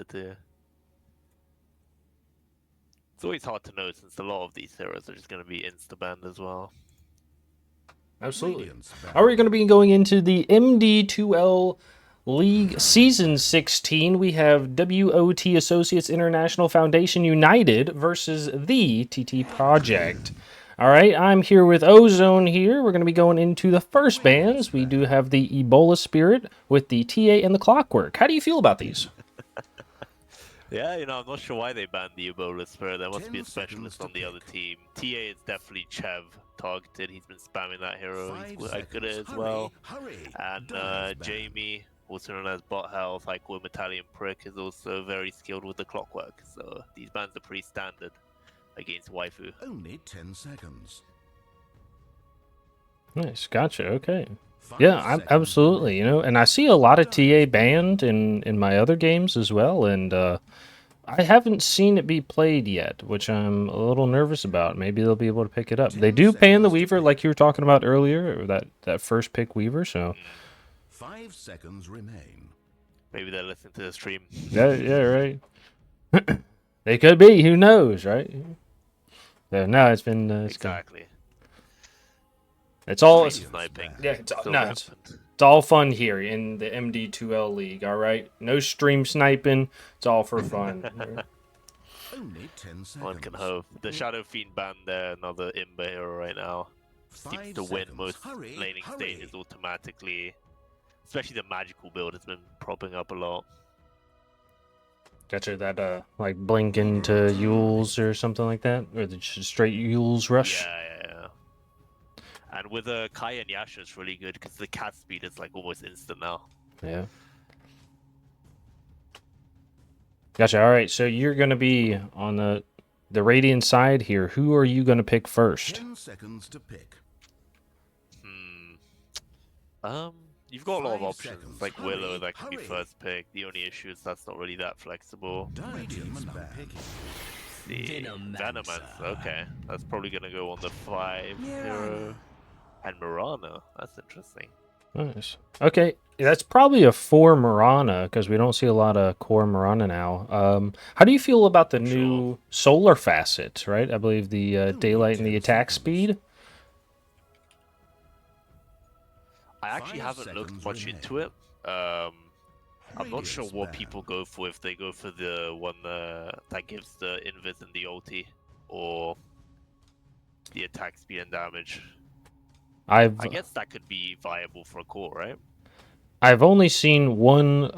too. It's always hard to know since a lot of these heroes are just going to be insta-banned as well. Absolutely. Are we going to be going into the MD2l League Season 16? We have WoT Associates International Foundation United versus the TT Project. All right, I'm here with Ozone here. We're going to be going into the first bans. We do have the Ebola Spirit with the TA and the Clockwork. How do you feel about these? Yeah, I'm not sure why they banned the Ebola Spirit. There must be a specialist on the other team. TA is definitely Chev targeted. He's been spamming that hero. He's quite good at it as well. And Jamie, also known as Bot Health, Haiku Metallian Prick, is also very skilled with the Clockwork. So these bans are pretty standard against Waifu. Only 10 seconds. Nice, gotcha. Okay. Yeah, absolutely. And I see a lot of TA banned in my other games as well, and I haven't seen it be played yet, which I'm a little nervous about. Maybe they'll be able to pick it up. They do ban the Weaver, like you were talking about earlier, or that first pick Weaver. So 5 seconds remain. Maybe they're listening to the stream. yeah, right. They could be. Who knows, right? Yeah, no, it's been exactly. It's all sniping. Yeah, it's all fun here in the MD2l League. All right, no stream sniping. It's all for fun. Only 10 seconds. One can hope. The Shadow Fiend banned there, another Imba hero right now. Seems to win most laning stages automatically. Especially the magical build has been propping up a lot. Gotcha, that like blink into Yules or something like that, or the straight Yules rush. Yeah. And with Kai and Yasha, it's really good because the cat speed is like almost instant now. Yeah. Gotcha. All right, so you're gonna be on the Radiant side here. Who are you gonna pick first? 10 seconds to pick. You've got a lot of options, like Willow that can be first pick. The only issue is that's not really that flexible. Venomancer, okay. That's probably gonna go on the 5 hero. And Mirana, that's interesting. Nice. Okay, that's probably a 4 Mirana because we don't see a lot of core Mirana now. How do you feel about the new solar facet, right? I believe the daylight and the attack speed. I actually haven't looked much into it. I'm not sure what people go for, if they go for the one that gives the invis and the ulti, or the attack speed and damage. I guess that could be viable for a core, right? I've only seen one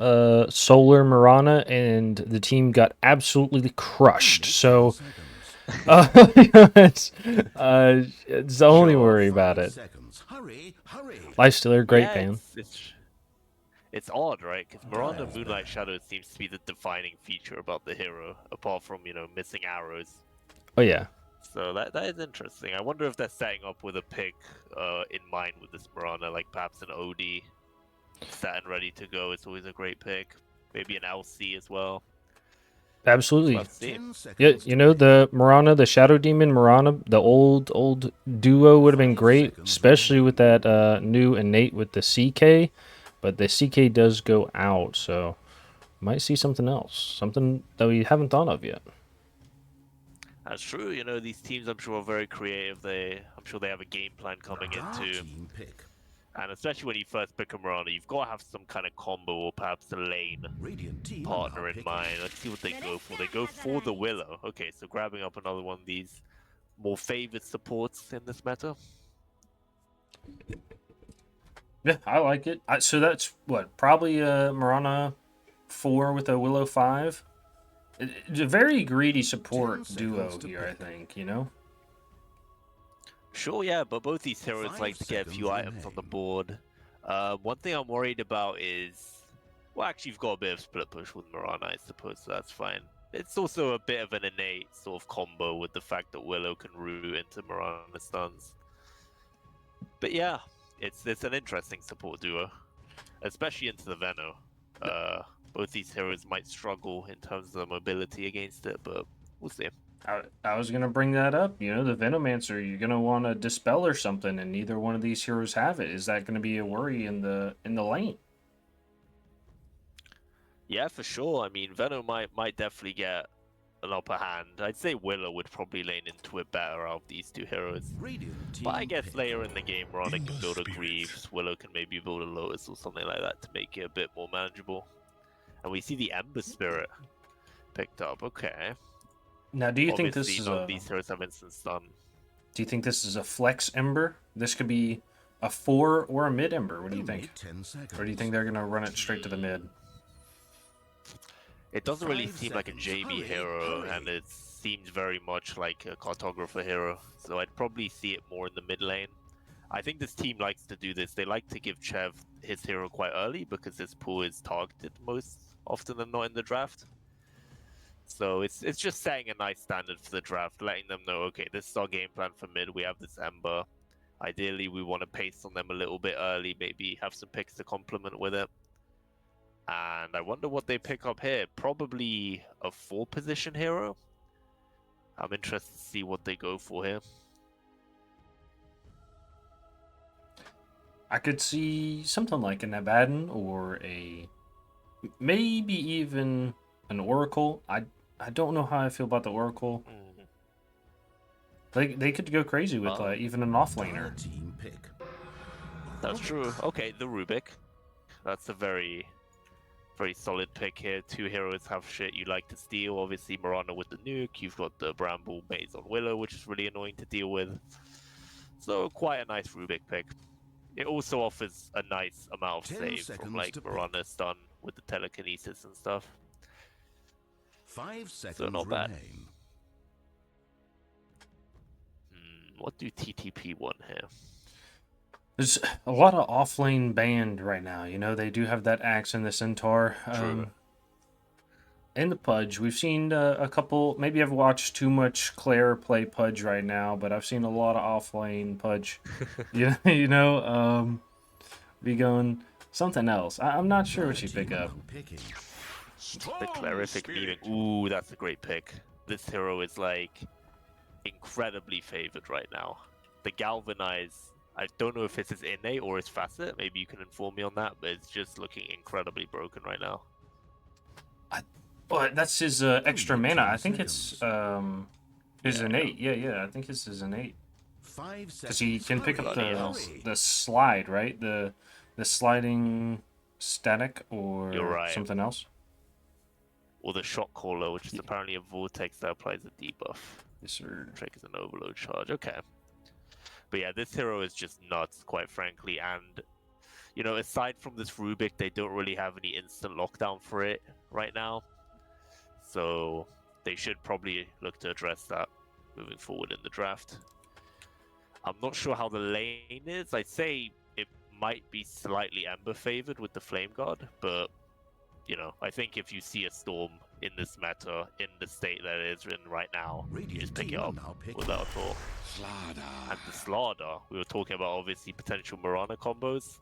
solar Mirana, and the team got absolutely crushed. So it's the only worry about it. Lifestealer, great ban. It's odd, right? Because Miranda Moonlight Shadow seems to be the defining feature about the hero, apart from, missing arrows. Oh, yeah. So that is interesting. I wonder if they're setting up with a pick in mind with this Mirana, like perhaps an OD set and ready to go. It's always a great pick. Maybe an LC as well. Absolutely. Yeah, the Mirana, the Shadow Demon Mirana, the old duo would have been great, especially with that new innate with the CK. But the CK does go out, so might see something else, something that we haven't thought of yet. That's true. These teams, I'm sure, are very creative. I'm sure they have a game plan coming into. And especially when you first pick a Mirana, you've got to have some kind of combo or perhaps a lane partner in mind. Let's see what they go for. They go for the Willow. Okay, so grabbing up another one of these more favored supports in this meta. Yeah, I like it. So that's what, probably a Mirana 4 with a Willow 5. It's a very greedy support duo here, I think, Sure, yeah, but both these heroes like to get a few items on the board. One thing I'm worried about is... Well, actually, you've got a bit of split push with Mirana, I suppose, so that's fine. It's also a bit of an innate sort of combo with the fact that Willow can root into Mirana stuns. But yeah, it's an interesting support duo, especially into the Veno. Both these heroes might struggle in terms of the mobility against it, but we'll see. I was going to bring that up. The Venomancer, you're going to want to dispel or something, and neither one of these heroes have it. Is that going to be a worry in the lane? Yeah, for sure. I mean, Venom might definitely get an upper hand. I'd say Willow would probably lane into it better out of these two heroes. Radiant But I team guess pick. later in the game, Rana In can the build a spirit. Greaves, Willow can maybe build a Lotus or something like that to make it a bit more manageable. And we see the Ember Spirit picked up. Okay. Now, do you think this Obviously, is none a? of these heroes have instant stun. Do you think this is a flex Ember? This could be a 4 or a mid Ember. What do you Only think? 10 seconds. Or do you think they're gonna run it straight to the mid? It doesn't really 5 seem like a seconds. JB Hurry, hero, hurry. and it seems very much like a cartographer hero. So I'd probably see it more in the mid lane. I think this team likes to do this. They like to give Chev his hero quite early because his pool is targeted most often than not in the draft. So it's just setting a nice standard for the draft, letting them know, okay, this is our game plan for mid. We have this Ember. Ideally, we want to pace on them a little bit early, maybe have some picks to complement with it. And I wonder what they pick up here. Probably a 4-position hero. I'm interested to see what they go for here. I could see something like an Abaddon or maybe even an Oracle. I don't know how I feel about the Oracle. They could go crazy with even an offlaner. Team pick. That's true. Okay, the Rubik. That's a very solid pick here. 2 heroes have shit you like to steal. Obviously, Mirana with the nuke. You've got the Bramble Maze on Willow, which is really annoying to deal with. So quite a nice Rubik pick. It also offers a nice amount of 10 save from seconds like to pick. Mirana's stun with the telekinesis and stuff. 5 seconds not bad. remain. What do TTP want here? There's a lot of offlane banned right now. You know, they do have that Axe and the Centaur. True. And the Pudge. We've seen a couple. Maybe I've watched too much Claire play Pudge right now, but I've seen a lot of offlane Pudge. Be going something else. I'm not sure what you pick up. Picking. The Clarific meaning. Ooh, that's a great pick. This hero is like incredibly favored right now. The Galvanize, I don't know if it's his innate or his facet. Maybe you can inform me on that, but it's just looking incredibly broken right now. But that's his extra Only mana. 10 I think it's his innate. Yeah. I think it's his innate. 5 seconds. Because he can pick up Hurry. the slide, right? The sliding static or You're right. something else. Or the Shock Caller, which is apparently a vortex that applies a debuff. Yes, sir. Triggers an overload charge. Okay. But yeah, this hero is just nuts, quite frankly. And, you know, aside from this Rubik, they don't really have any instant lockdown for it right now. So they should probably look to address that moving forward in the draft. I'm not sure how the lane is. I'd say it might be slightly Ember favored with the Flame God, but, you know, I think if you see a Storm in this meta, in the state that it is in right now, you just pick it up without a thought. And the Slardar, we were talking about obviously potential Mirana combos.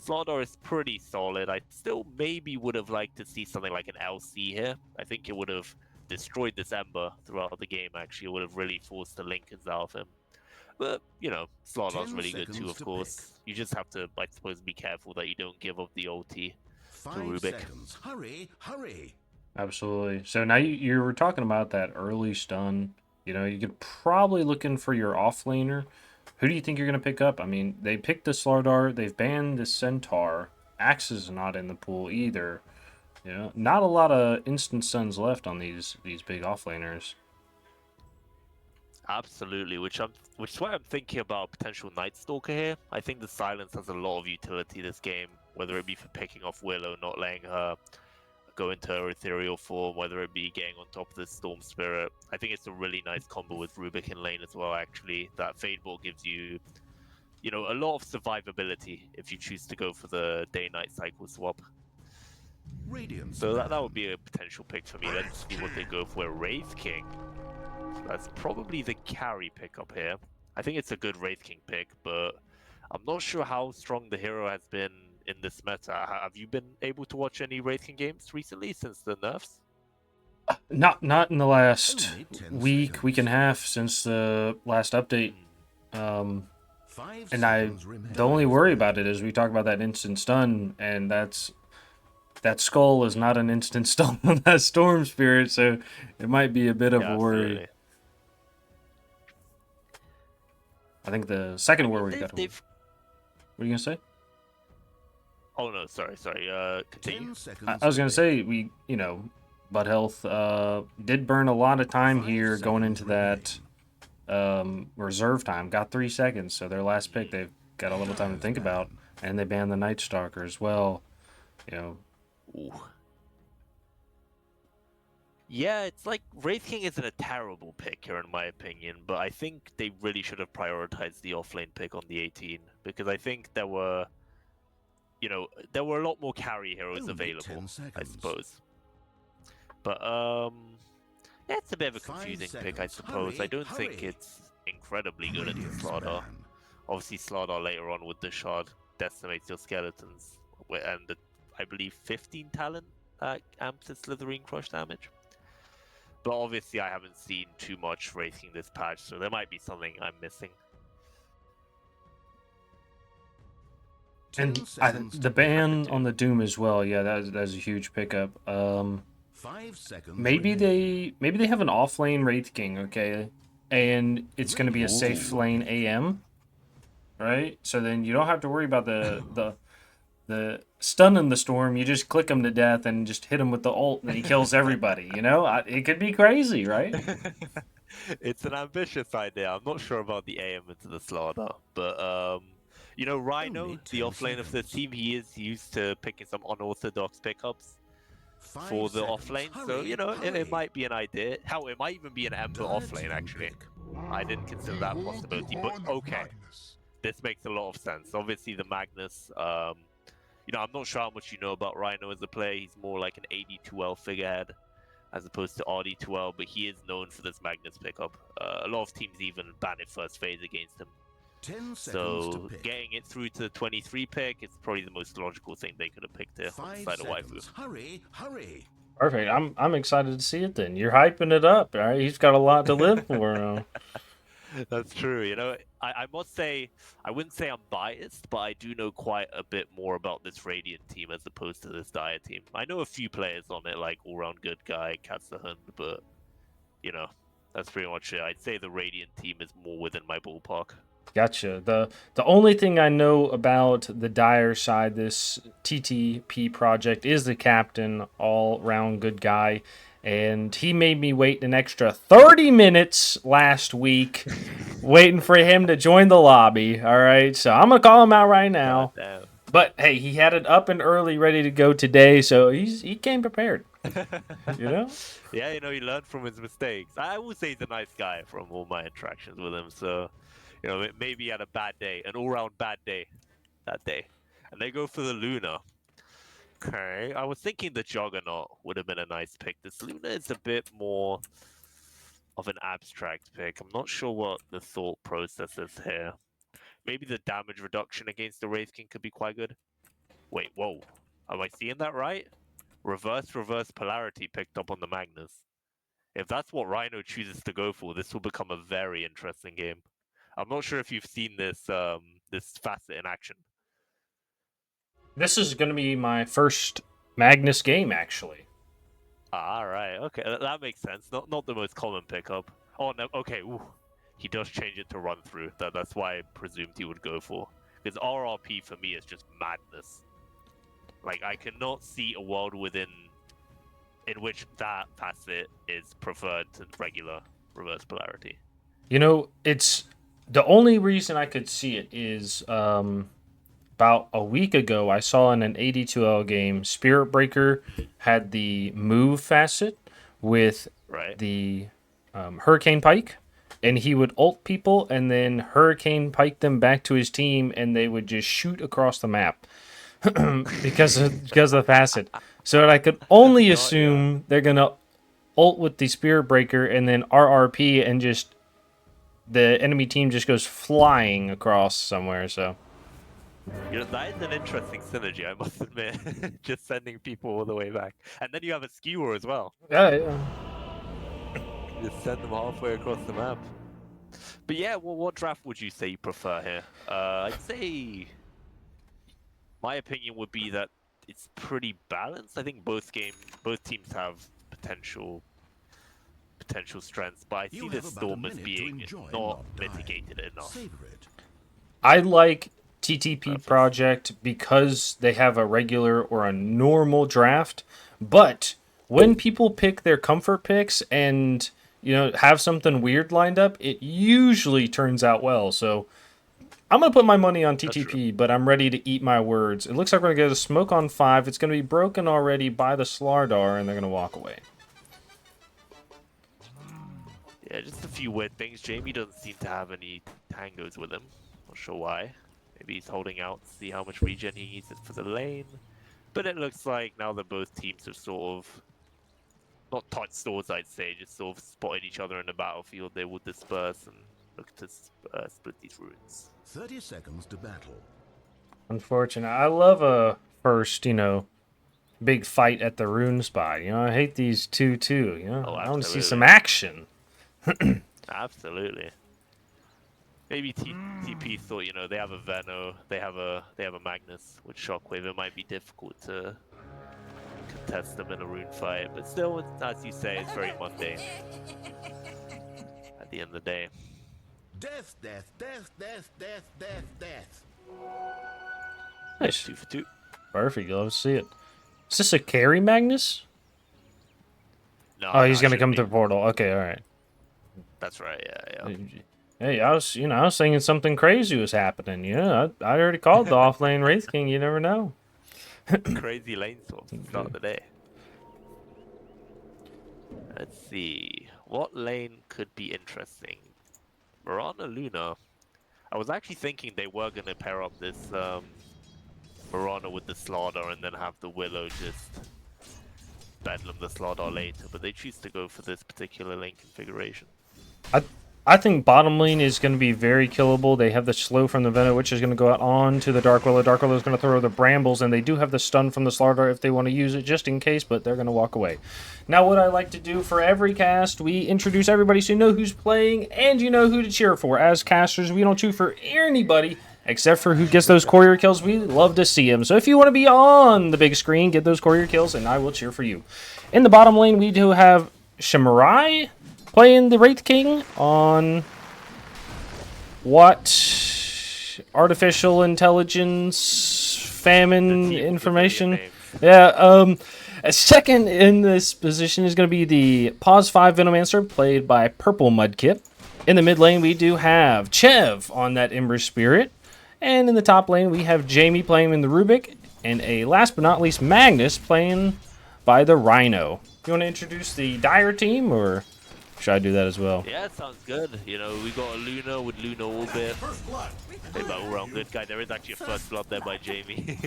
Slardar is pretty solid. I still maybe would have liked to see something like an LC here. I think it would have destroyed this Ember throughout the game, actually. It would have really forced the Linkens out of him. But, you know, Slardar's 10 really good too, seconds of to course. You just have to, I suppose, be careful that you don't give up the ulti. 5 Rubik. seconds. Hurry, hurry. Absolutely. So now you were talking about that early stun. You know, you could probably looking for your offlaner. Who do you think you're going to pick up? I mean, they picked the Slardar. They've banned the Centaur. Axe is not in the pool either. You know, not a lot of instant stuns left on these big offlaners. Absolutely, which is why I'm thinking about potential Night Stalker here. I think the silence has a lot of utility this game, whether it be for picking off Willow, not letting her go into her ethereal form, whether it be getting on top of the Storm Spirit. I think it's a really nice combo with Rubik in lane as well, actually. That Fade Ball gives you, you know, a lot of survivability if you choose to go for the day-night cycle swap. Radiant. So that would be a potential pick for me. Let's see what they go for. Wraith King. That's probably the carry pickup here. I think it's a good Wraith King pick, but I'm not sure how strong the hero has been in this meta. Have you been able to watch any Wraith King games recently since the nerfs? Not in the last Only 10 week and a half since the last update. 5 And seconds remain. the only worry about it is we talk about that instant stun, and that's that skull is not an instant stun on that Storm Spirit, so it might be a bit of a worry. Absolutely. I think the second worry we got. What are you gonna say? Oh no, sorry. Continue. 10 seconds. I was gonna to say Bud Health did burn a lot of time 5 here going into seconds that reserve time. Got 3 seconds, so their last pick they've got a little time to think about, and they banned the Night Stalker as well. Ooh. Yeah, it's like Wraith King isn't a terrible pick here in my opinion, but I think they really should have prioritized the offlane pick on the 18 because I think there were a lot more carry heroes Only available, 10 I seconds. suppose. But yeah, it's a bit of a 5 confusing pick, I seconds. suppose. I don't think Hurry. it's incredibly good at Radiant's Slardar. ban. Obviously, Slardar later on with the shard decimates your skeletons, and I believe 15 talent amps his Slitherine crush damage. But obviously, I haven't seen too much racing this patch, so there might be something I'm missing. And the ban on the Doom as well. Yeah, that's a huge pickup. 5 seconds. Maybe they have an offlane Wraith King, okay, and it's going to be a safe lane AM, right? So then you don't have to worry about the stun in the storm. You just click him to death and just hit him with the ult, and he kills everybody. It could be crazy, right? It's an ambitious idea. I'm not sure about the AM into the Slaughter, but Rhino, Only the 10 offlane of the seconds. team, he is used to picking some unorthodox pickups for the offlane, so it might be an idea. Hell, it might even be an Ember offlane actually. I didn't consider that possibility, but okay, this makes a lot of sense. Obviously, the Magnus. I'm not sure how much you know about Rhino as a player. He's more like an MD2l figurehead as opposed to RD2l, but he is known for this Magnus pickup. A lot of teams even ban it first phase against him. 10 seconds to So pick. getting it through to the 23 pick is probably the most logical thing they could have picked here on the 5 side of waifu. seconds. Hurry. Perfect. I'm excited to see it. Then you're hyping it up, all right? He's got a lot to live for. That's true. I must say, I wouldn't say I'm biased, but I do know quite a bit more about this Radiant team as opposed to this Dire team. I know a few players on it, like All Round Good Guy, Katsahund, but, that's pretty much it. I'd say the Radiant team is more within my ballpark. Gotcha. The only thing I know about the Dire side, this TTP project, is the captain, all round good guy, and he made me wait an extra 30 minutes last week, waiting for him to join the lobby. All right, so I'm gonna call him out right now. Goddamn. But hey, he had it up and early, ready to go today, so he came prepared. Yeah, he learned from his mistakes. I will say he's a nice guy from all my interactions with him, so maybe he had a bad day, an all-round bad day that day. And they go for the Luna. Okay, I was thinking the Juggernaut would have been a nice pick. This Luna is a bit more of an abstract pick. I'm not sure what the thought process is here. Maybe the damage reduction against the Wraith King could be quite good. Wait, whoa. Am I seeing that right? Reverse polarity picked up on the Magnus. If that's what Rhino chooses to go for, this will become a very interesting game. I'm not sure if you've seen this facet in action. This is going to be my first Magnus game, actually. All right, okay, that makes sense. Not the most common pickup. Oh no, okay. Ooh. He does change it to run through. That's why I presumed he would go for. Because RRP for me is just madness. Like I cannot see a world in which that facet is preferred to regular reverse polarity. It's the only reason I could see it is about a week ago I saw in an 82L game Spirit Breaker had the move facet with the Hurricane Pike, and he would ult people and then Hurricane Pike them back to his team, and they would just shoot across the map because of the facet. So I could only assume they're gonna ult with the Spirit Breaker and then RRP, and just the enemy team just goes flying across somewhere. So that is an interesting synergy, I must admit. Just sending people all the way back, and then you have a skewer as well. Yeah. Just send them halfway across the map. But yeah, well, what draft would you say you prefer here? I'd say my opinion would be that it's pretty balanced. I think both teams have potential strengths, but I see this storm as being not mitigated enough. Savor it. I like TTP Project because they have a regular or a normal draft, but when people pick their comfort picks and have something weird lined up, it usually turns out well. So I'm gonna put my money on TTP, but I'm ready to eat my words. It looks like we're gonna get a smoke on 5. It's gonna be broken already by the Slardar, and they're gonna walk away. Yeah, just a few weird things. Jamie doesn't seem to have any tangos with him. Not sure why. Maybe he's holding out to see how much regen he needs for the lane. But it looks like now that both teams have sort of, not touched swords, I'd say, just sort of spotted each other in the battlefield, they will disperse and look to split these runes. 30 seconds to battle. Unfortunate. I love a first, big fight at the rune spot. I hate these 2-2. I want to see some action. Absolutely. Maybe TP thought, they have a Veno, they have a Magnus with Shockwave. It might be difficult to contest them in a rune fight, but still, as you say, it's very mundane. At the end of the day. Death, death, death, death, death, death, death. Nice. 2 for 2. Perfect. Let's see it. Is this a carry Magnus? No. Oh, he's gonna come to the portal. Okay, all right. That's right. Yeah. Hey, I was thinking something crazy was happening. I already called the off-lane Wraith King. You never know. Crazy lane swap to start the day. Let's see. What lane could be interesting? Mirana Luna. I was actually thinking they were going to pair up this Mirana with the Slardar and then have the Willow just bedlam the Slardar later, but they choose to go for this particular lane configuration. I think bottom lane is going to be very killable. They have the slow from the Venom, which is going to go out on to the Dark Willow. Dark Willow is going to throw the Brambles, and they do have the stun from the Slardar if they want to use it just in case, but they're going to walk away. Now, what I like to do for every cast, we introduce everybody so you know who's playing and you know who to cheer for. As casters, we don't cheer for anybody except for who gets those courier kills. We love to see them. So if you want to be on the big screen, get those courier kills, and I will cheer for you. In the bottom lane, we do have Shimurai playing the Wraith King on what? Artificial intelligence, famine information. Yeah, a second in this position is going to be the Pause 5 Venomancer, played by Purple Mudkip. In the mid lane, we do have Chev on that Ember Spirit. And in the top lane, we have Jamie playing in the Rubik. And a last but not least, Magnus playing by the Rhino. You want to introduce the Dire team, or should I do that as well? Yeah, sounds good. You know, we got a Luna with Luna Orbit. Played by all-round good guy. There is actually a first blood there by Jamie.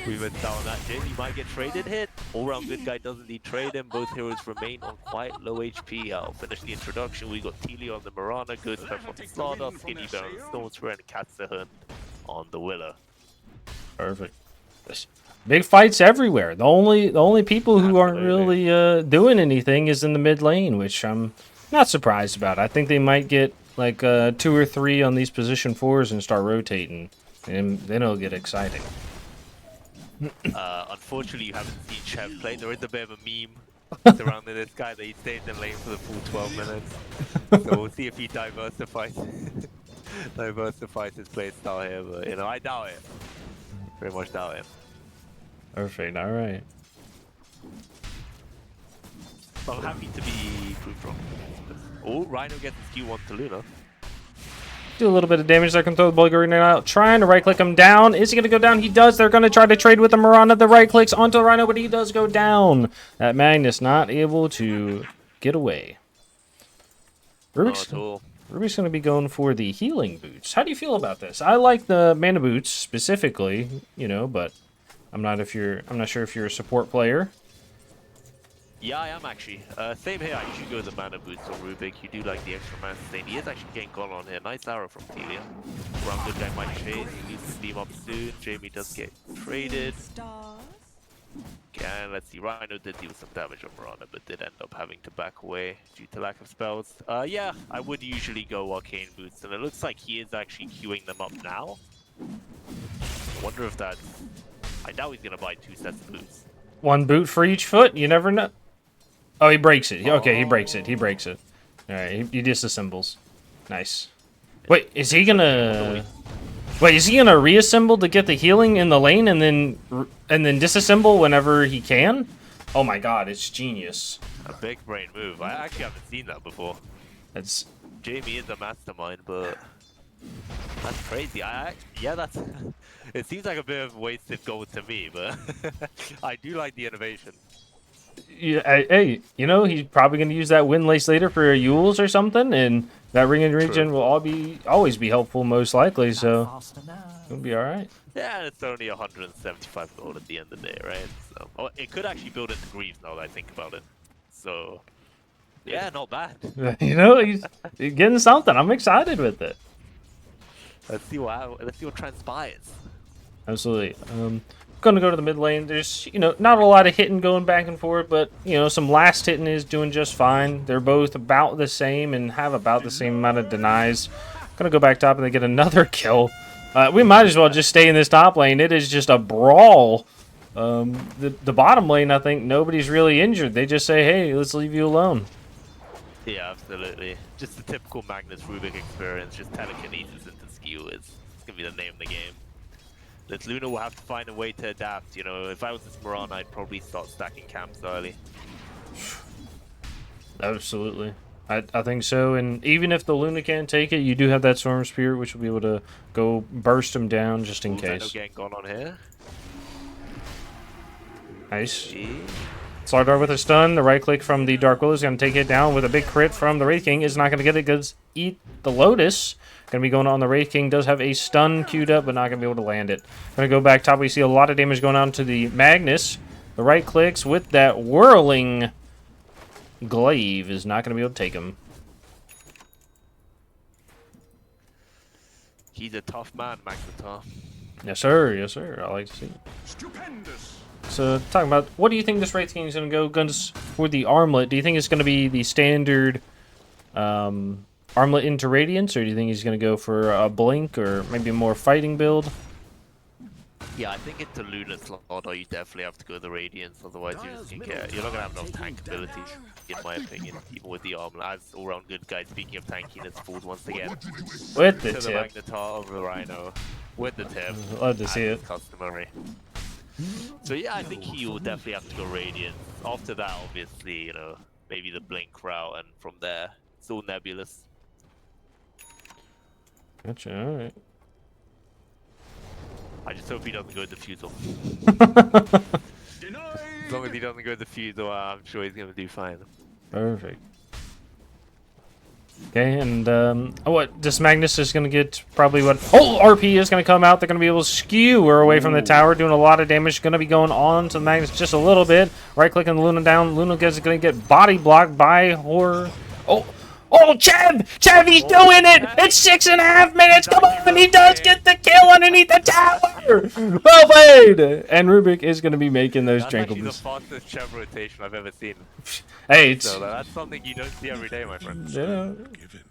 We missed out on that. Jamie might get traded hit. All-round good guy doesn't need trading. Both heroes remain on quite low HP. I'll finish the introduction. We got Telia on the Mirana, Good Stuff on the Slardar, Skinny Bear on the Stone Spear, and Katsahun on the Willow. Perfect. Big fights everywhere. The only people who aren't really doing anything is in the mid lane, which I'm not surprised about. I think they might get like 2 or 3 on these position 4s and start rotating, and then it'll get exciting. Unfortunately, you haven't seen Chev play. There is a bit of a meme surrounding this guy that he stayed in the lane for the full 12 minutes. So we'll see if he diversifies his play style here. But you know, I doubt it. Very much doubt it. Perfect. All right. I'm happy to be proved wrong. Oh, Rhino gets his Q1 to Luna. Do a little bit of damage there. Can throw the Bulgarian out. Trying to right click him down. Is he going to go down? He does. They're going to try to trade with the Mirana. The right clicks onto the Rhino, but he does go down. That Magnus not able to get away. Rubik's going to be going for the healing boots. How do you feel about this? I like the mana boots specifically, but I'm not sure if you're a support player. Yeah, I am actually. Same here, I usually go the mana boots on Rubik. You do like the extra mana sustain. He is actually getting gone on here. Nice arrow from Telia. Round good guy might chase. He needs to beam up soon. Jamie does get traded. And let's see, Rhino did deal some damage on Mirana, but did end up having to back away due to lack of spells. Yeah, I would usually go Arcane Boots, and it looks like he is actually queuing them up now. I wonder if that's I doubt he's gonna buy 2 sets of boots. 1 boot for each foot. You never know. Oh, he breaks it. Okay, he breaks it. He breaks it. All right, he disassembles. Nice. Wait, is he gonna? Wait, is he gonna reassemble to get the healing in the lane and then disassemble whenever he can? Oh my God, it's genius. A big brain move. I actually haven't seen that before. That's Jamie is a mastermind, but that's crazy. Yeah, that's. It seems like a bit of wasted gold to me, but I do like the innovation. yeah. Hey, you know he's probably gonna use that wind lace later for Yules or something, and that ring and regen will always be helpful, most likely. So it'll be all right. Yeah, and it's only 175 gold at the end of the day, right? So, oh, it could actually build into Greaves now that I think about it. So, yeah, not bad. You know he's getting something. I'm excited with it. Let's see what transpires. Absolutely. Gonna go to the mid lane. There's, not a lot of hitting going back and forth, but, some last hitting is doing just fine. They're both about the same and have about the same amount of denies. Gonna go back top and they get another kill. We might as well just stay in this top lane. It is just a brawl. The bottom lane, I think nobody's really injured. They just say, hey, let's leave you alone. Yeah, absolutely. Just the typical Magnus Rubik experience, just telekinesis into skew. It's gonna be the name of the game. That Luna will have to find a way to adapt. If I was this Moran, I'd probably start stacking camps early. Absolutely. I think so. And even if the Luna can't take it, you do have that Storm Spirit, which will be able to go burst him down just in case. Getting gone on here. Nice. Slardar with a stun. The right click from the Dark Willow is going to take it down with a big crit from the Wraith King. Is not going to get it because Eat the Lotus. Going to be going on. The Wraith King does have a stun queued up, but not going to be able to land it. Going to go back top. We see a lot of damage going on to the Magnus. The right clicks with that whirling glaive is not going to be able to take him. He's a tough man, Magnetar. Yes, sir. Yes, sir. I like to see it. Stupendous. So, talking about, what do you think this Wraith King is going to go guns for the armlet? Do you think it's going to be the standard armlet into Radiance, or do you think he's going to go for a Blink, or maybe a more fighting build? Yeah, I think into Lunar Slaughter, you definitely have to go the Radiance, otherwise you're just gonna you're not gonna have enough tank ability, in my opinion, even with the armlet. As all-round good guy, speaking of tankiness, falls once again With the to the tip. Magnetar over the Rhino. With the tip. Love to see it. Customary. So yeah, I think he will definitely have to go Radiance. After that, obviously, maybe the Blink route, and from there, it's all nebulous. Gotcha, alright. I just hope he doesn't go Diffusal. As long as he doesn't go Diffusal, I'm sure he's gonna do fine. Perfect. Okay, and what? This Magnus is gonna get probably what? Oh, RP is gonna come out. They're gonna be able to skew her away from the tower, doing a lot of damage. Gonna be going on to the Magnus just a little bit. Right clicking Luna down. Luna is gonna get body blocked by Horror. Oh, Chev, he's doing it! It's 6.5 minutes, come on, he does get the kill underneath the tower! Well played! And Rubik is going to be making those Tranquil That's boosts. actually the fastest Chev rotation I've ever seen. Hey, it's... So that's something you don't see every day, my friend. Yeah.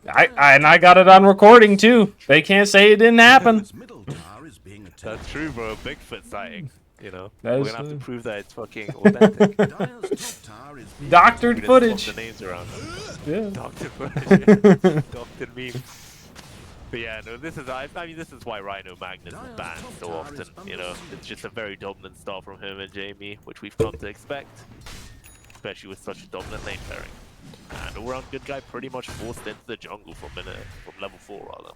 I got it on recording, too. They can't say it didn't happen. That's true, bro. Bigfoot sighting. We're That's gonna have to prove that it's fucking authentic. Doctored footage. The names around. Yeah. Doctored footage. Doctored memes. But yeah, no, this is this is why Rhino Magnus is banned so often. It's just a very dominant style from him and Jamie, which we've come to expect, especially with such a dominant lane pairing. And all-round good guy pretty much forced into the jungle from level 4 rather.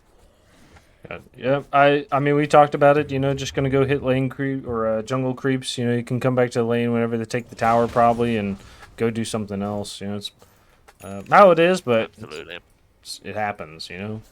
Yeah, I mean, we talked about it, just going to go hit lane creep or jungle creeps. You can come back to the lane whenever they take the tower probably and go do something else. It's how it is, but absolutely. It happens, Venom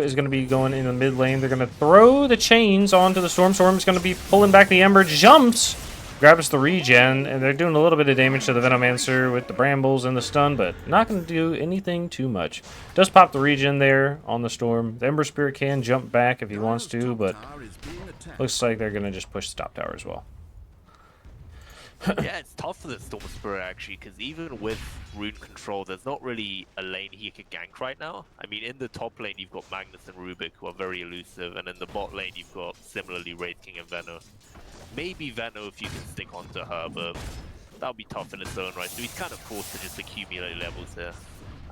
is going to be going in the mid lane. They're going to throw the chains onto the Storm. Storm is going to be pulling back the Ember, jumps, grabs the regen, and they're doing a little bit of damage to the Venomancer with the brambles and the stun, but not going to do anything too much. Does pop the regen there on the Storm. The Ember Spirit can jump back if he wants to, but looks like they're going to just push the top tower as well. Yeah, it's tough for the Storm Spirit actually, because even with rune control, there's not really a lane he can gank right now. I mean, in the top lane, you've got Magnus and Rubik, who are very elusive, and in the bot lane, you've got similarly Wraith King and Venno. Maybe Venno if you can stick onto her, but that'll be tough in its own right. So he's kind of forced to just accumulate levels here,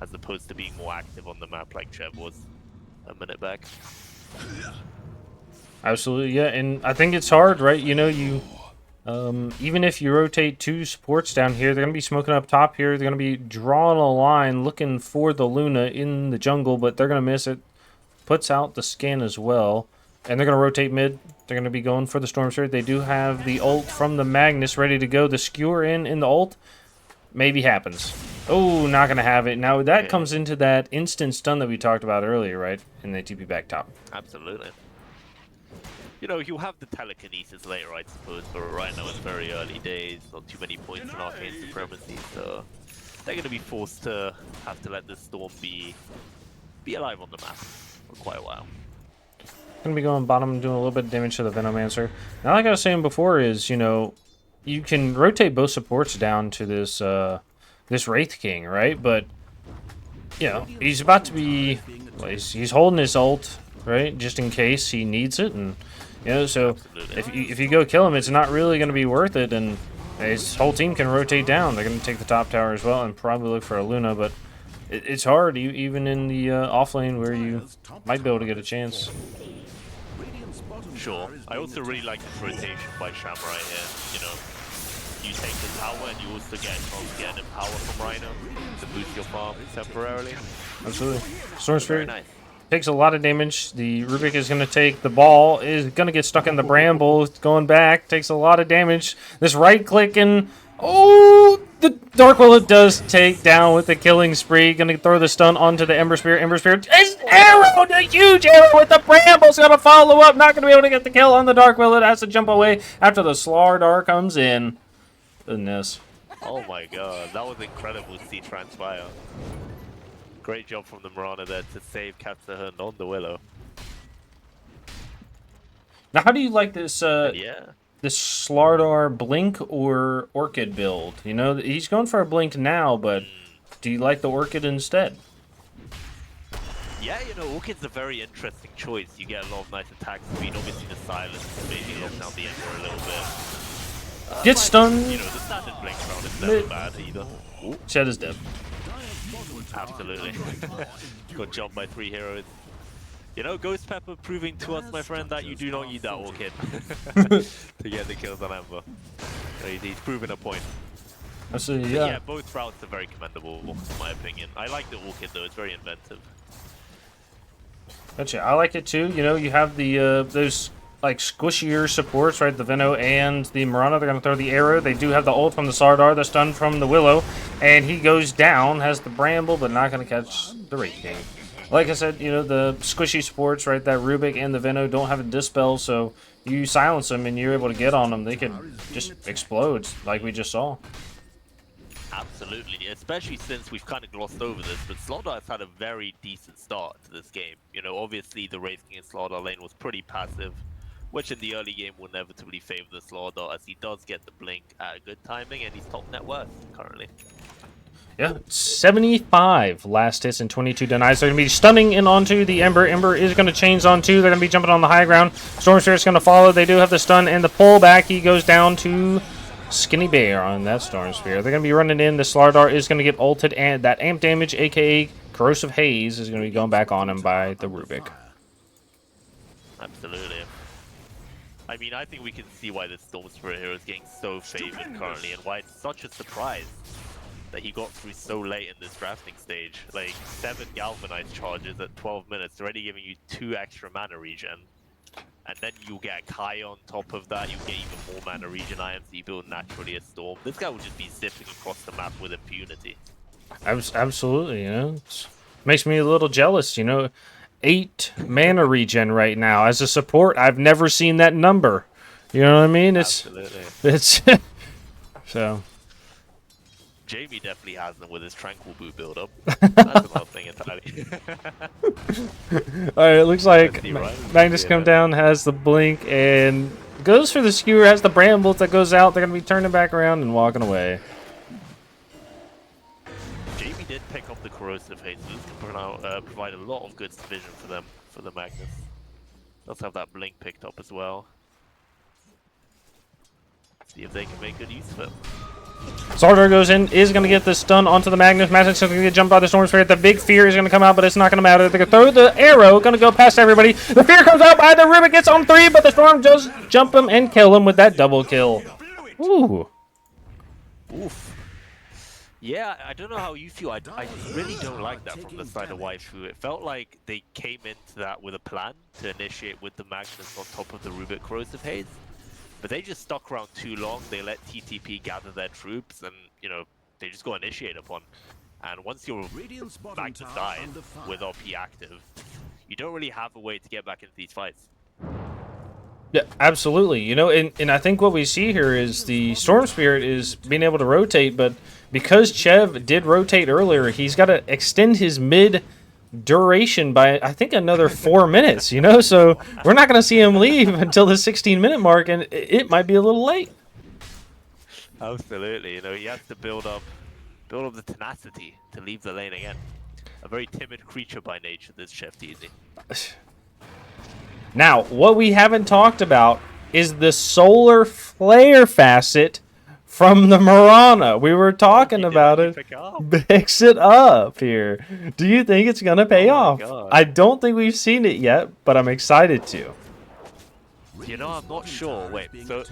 as opposed to being more active on the map like Chev was a minute back. Absolutely, yeah, and I think it's hard, right? You know, even if you rotate 2 supports down here, they're going to be smoking up top here. They're going to be drawing a line, looking for the Luna in the jungle, but they're going to miss it. Puts out the scan as well, and they're going to rotate mid. They're going to be going for the Storm Spirit. They do have the ult from the Magnus ready to go. The skewer in the ult maybe happens. Oh, not going to have it. Now, that comes into that instant stun that we talked about earlier, right? And they TP back top. Absolutely. You know, you'll have the telekinesis later, I suppose, but right now it's very early days, not too many points in arcane supremacy, so they're going to be forced to have to let this Storm be alive on the map for quite a while. Gonna be going bottom, doing a little bit of damage to the Venomancer. Now, like I was saying before, is, you know, you can rotate both supports down to this this Wraith King, right? But, you know, he's about to be, well, he's holding his ult, right, just in case he needs it, and you know, so if you go kill him, it's not really going to be worth it, and his whole team can rotate down. They're going to take the top tower as well and probably look for a Luna, but it's hard, even in the off lane where you might be able to get a chance. Sure. I also really like this rotation by Shamrai here. You know, you take the tower and you also get a chance to get an power from Rhino to boost your farm temporarily. Absolutely. Storm Spirit. Very nice. Takes a lot of damage. The Rubik is going to take the ball, is going to get stuck in the bramble, going back, takes a lot of damage. This right click and, oh, the Dark Willow does take down with the killing spree. Going to throw the stun onto the Ember Spirit. Ember Spirit is arrow, the huge arrow with the bramble's going to follow up. Not going to be able to get the kill on the Dark Willow. It has to jump away after the Slardar comes in. Goodness. Oh my god, that was incredible to see transpire. Great job from the Mirana there to save Katsuhun on the Willow. Now, how do you like this Yeah. this Slardar Blink or Orchid build? You know, he's going for a Blink now, but do you like the Orchid instead? Yeah, you know, Orchid's a very interesting choice. You get a lot of nice attack speed. Obviously, the silence maybe lock down the Ember a little bit. Get stunned. You know, the standard Blink round is never bad either. Ooh. Shed is dead. Absolutely. Got jumped by 3 heroes. You know, Ghost Pepper proving to us, my friend, that you do not need that Orchid to get the kills on Ember. He's proven a point. Absolutely, Yeah, yeah. both routes are very commendable, in my opinion. I like the Orchid, though. It's very inventive. Gotcha. I like it too. You know, you have the those like squishier supports, right? The Venno and the Mirana. They're gonna throw the arrow. They do have the ult from the Slardar, the stun from the Willow, and he goes down. Has the Bramble, but not gonna catch the Wraith King. Like I said, you know, the squishy supports, right? That Rubik and the Venno don't have a dispel, so you silence them and you're able to get on them. They could just explode, like we just saw. Absolutely, especially since we've kind of glossed over this, but Slardar has had a very decent start to this game. You know, obviously the Wraith King in Slardar lane was pretty passive, which in the early game will inevitably favor the Slardar, as he does get the blink at a good timing, and he's top net worth currently. Yeah, 75 last hits and 22 denies. They're going to be stunning in onto the Ember. Ember is going to chains on 2. They're going to be jumping on the high ground. Storm Spirit's going to follow. They do have the stun and the pull back. He goes down to Skinny Bear on that Storm Spear. They're going to be running in. The Slardar is going to get ulted, and that amp damage, a.k.a. Corrosive Haze, is going to be going back on him by the Rubik. Absolutely. I mean, I think we can see why this Storm Spirit hero is getting so favored currently, and why it's such a surprise that he got through so late in this drafting stage. Like, 7 Galvanized charges at 12 minutes, already giving you 2 extra mana regen. And then you get a Kai on top of that, you get even more mana regen items, so you build naturally a Storm. This guy will just be zipping across the map with impunity. Absolutely, you know. Makes me a little jealous, you know. 8 mana regen right now. As a support, I've never seen that number. You know what I mean? It's so... Jamie definitely has them with his Tranquil Boot build-up. That's another thing entirely. Alright, it looks like Right? Magnus come down, has the blink, and Goes for the skewer, has the brambles that goes out. They're going to be turning back around and walking away. Jamie did pick up the corrosive haze. This can provide a lot of good vision for them, for the Magnus. Does have that blink picked up as well. See if they can make good use of it. Sardar goes in, is going to get the stun onto the Magnus. Magnus is going to get jumped by the Storm Spirit. The big fear is going to come out, but it's not going to matter. They're going to throw the arrow, going to go past everybody. The fear comes out by the Rubik, gets on 3, but the Storm does jump him and kill him with that double kill. Ooh. Oof. Yeah, I don't know how you feel. I really don't like that from the side of Waifu. It felt like they came into that with a plan to initiate with the Magnus on top of the Rubik Corrosive Haze. But they just stuck around too long. They let TTP gather their troops, and you know they just got initiated upon. And once your Magnus dies with OP active, you don't really have a way to get back into these fights. Yeah, absolutely. You know, and I think what we see here is the Storm Spirit is being able to rotate, but because Chev did rotate earlier, he's got to extend his mid duration by, I think, another 4 minutes, you know? So we're not going to see him leave until the 16-minute mark, and it might be a little late. Absolutely. You know, he has to build up the tenacity to leave the lane again. A very timid creature by nature, this Chef Easy. Now, what we haven't talked about is the solar flare facet from the Marana. We were talking about it. Mix it up here. Do you think it's going to pay off? God. I don't think we've seen it yet, but I'm excited to. You know, I'm not sure. Wait, so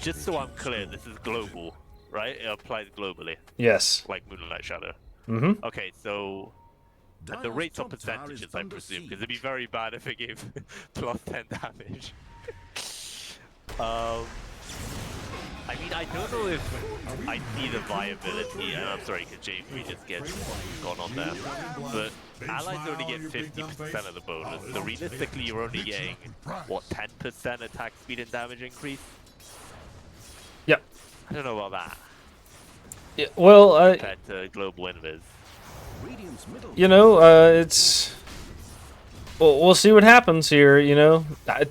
just so I'm clear, this is global, right? It applies globally. Yes. Like Moonlight Shadow. Mm-hmm. Okay, so and the rates are percentages, I presume, because it'd be very bad if it gave plus 10 damage. I mean, I don't know if I see the viability, and I'm sorry, because Jamie just gets gone on there, but allies only get 50% of the bonus, so realistically you're only getting, what, 10% attack speed and damage increase? Yep. I don't know about that. Yeah, well, compared to Global Invis. You know, it's... Well, we'll see what happens here, you know.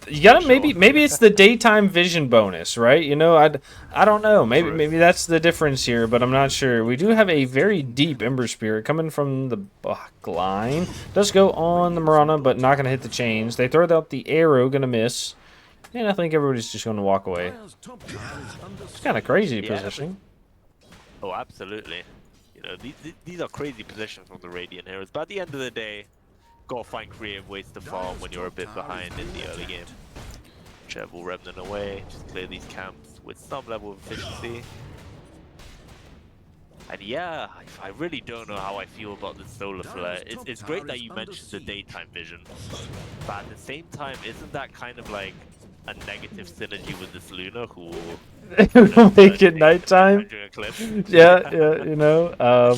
You gotta maybe it's the daytime vision bonus, right? You know, I don't know. Maybe that's the difference here, but I'm not sure. We do have a very deep Ember Spirit coming from the back line. Does go on the Marana, but not gonna hit the chains. They throw out the arrow, gonna miss, and I think everybody's just gonna walk away. It's kind of crazy positioning. Oh, absolutely. You know, these are crazy positions from the Radiant heroes, but at the end of the day, gotta find creative ways to farm when you're a bit behind in the early game. Chev will Remnant away, just clear these camps with some level of efficiency. And yeah, I really don't know how I feel about the solar flare. It's great that you mentioned the daytime vision, but at the same time, isn't that kind of like a negative synergy with this Luna who will make it nighttime? Yeah, you know.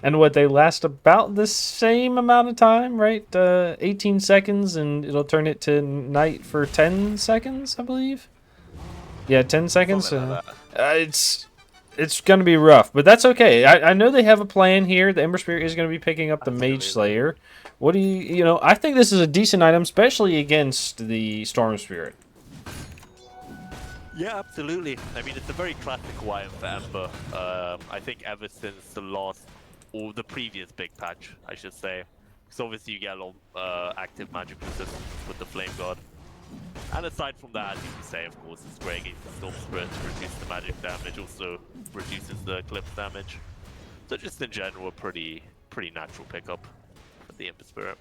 And what, they last about the same amount of time, right? 18 seconds, and it'll turn it to night for 10 seconds, I believe. Yeah, 10 seconds. Like it's going to be rough, but that's okay. I know they have a plan here. The Ember Spirit is going to be picking up the Mage Slayer. What do you know, I think this is a decent item, especially against the Storm Spirit. Yeah, absolutely. I mean, it's a very classic item for Ember. I think ever since the last, or the previous big patch, I should say. Because obviously you get a lot of active magic resistance with the Flame God. And aside from that, as you can say, of course, it's great against the Storm Spirit to reduce the magic damage, also reduces the Eclipse damage. So just in general, a pretty natural pickup for the Ember Spirit.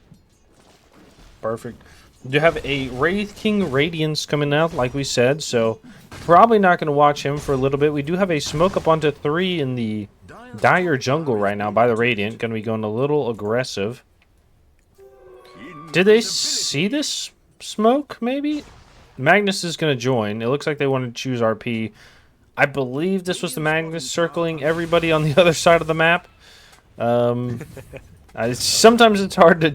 Perfect. You have a Wraith King Radiance coming out, like we said, so probably not going to watch him for a little bit. We do have a smoke up onto 3 in the Dire Jungle right now by the Radiant. Going to be going a little aggressive. Did they see this smoke, maybe? Magnus is going to join. It looks like they want to choose RP. I believe this was the Magnus circling everybody on the other side of the map. Sometimes it's hard to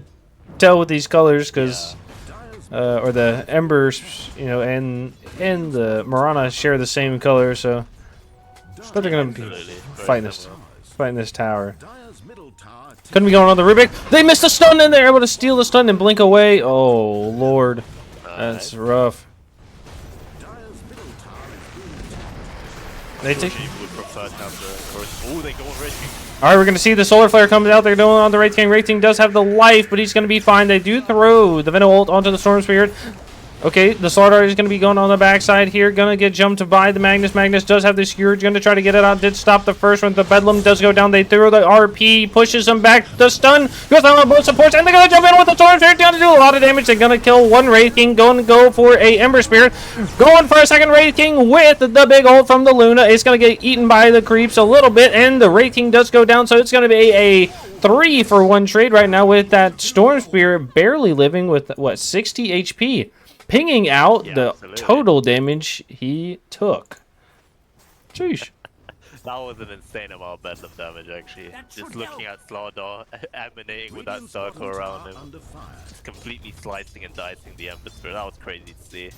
tell with these colors because... or the Embers, you know, and the Marana share the same color, so but they're gonna be fighting this tower. Couldn't be going on the Rubik. They missed the stun, and they're able to steal the stun and blink away. Oh Lord, that's rough. They take. Would prefer to have the first. Oh, they go on Wraith King. All right, we're gonna see the Solar Flare comes out. They're going on the Wraith King. Wraith King does have the life, but he's gonna be fine. They do throw the Venom ult onto the Storm Spirit. Okay, the Solar Dart is going to be going on the backside here. Going to get jumped by the Magnus. Magnus does have the Scourge. Going to try to get it out. Did stop the first one. The Bedlam does go down. They throw the RP. Pushes him back. The stun goes down on both supports. And they're going to jump in with the Storm Spirit. Going to do a lot of damage. They're going to kill one Wraith King. Going to go for a Ember Spirit. Going for a second Wraith King with the big ult from the Luna. It's going to get eaten by the creeps a little bit. And the Wraith King does go down. So it's going to be a 3-for-1 trade right now with that Storm Spirit barely living with, what, 60 HP. Pinging out the total damage he took. Sheesh. That was an insane amount of Bedlam damage, actually. Just looking at Slardar emanating with that circle around him. Just completely slicing and dicing the Ember Spirit. That was crazy to see.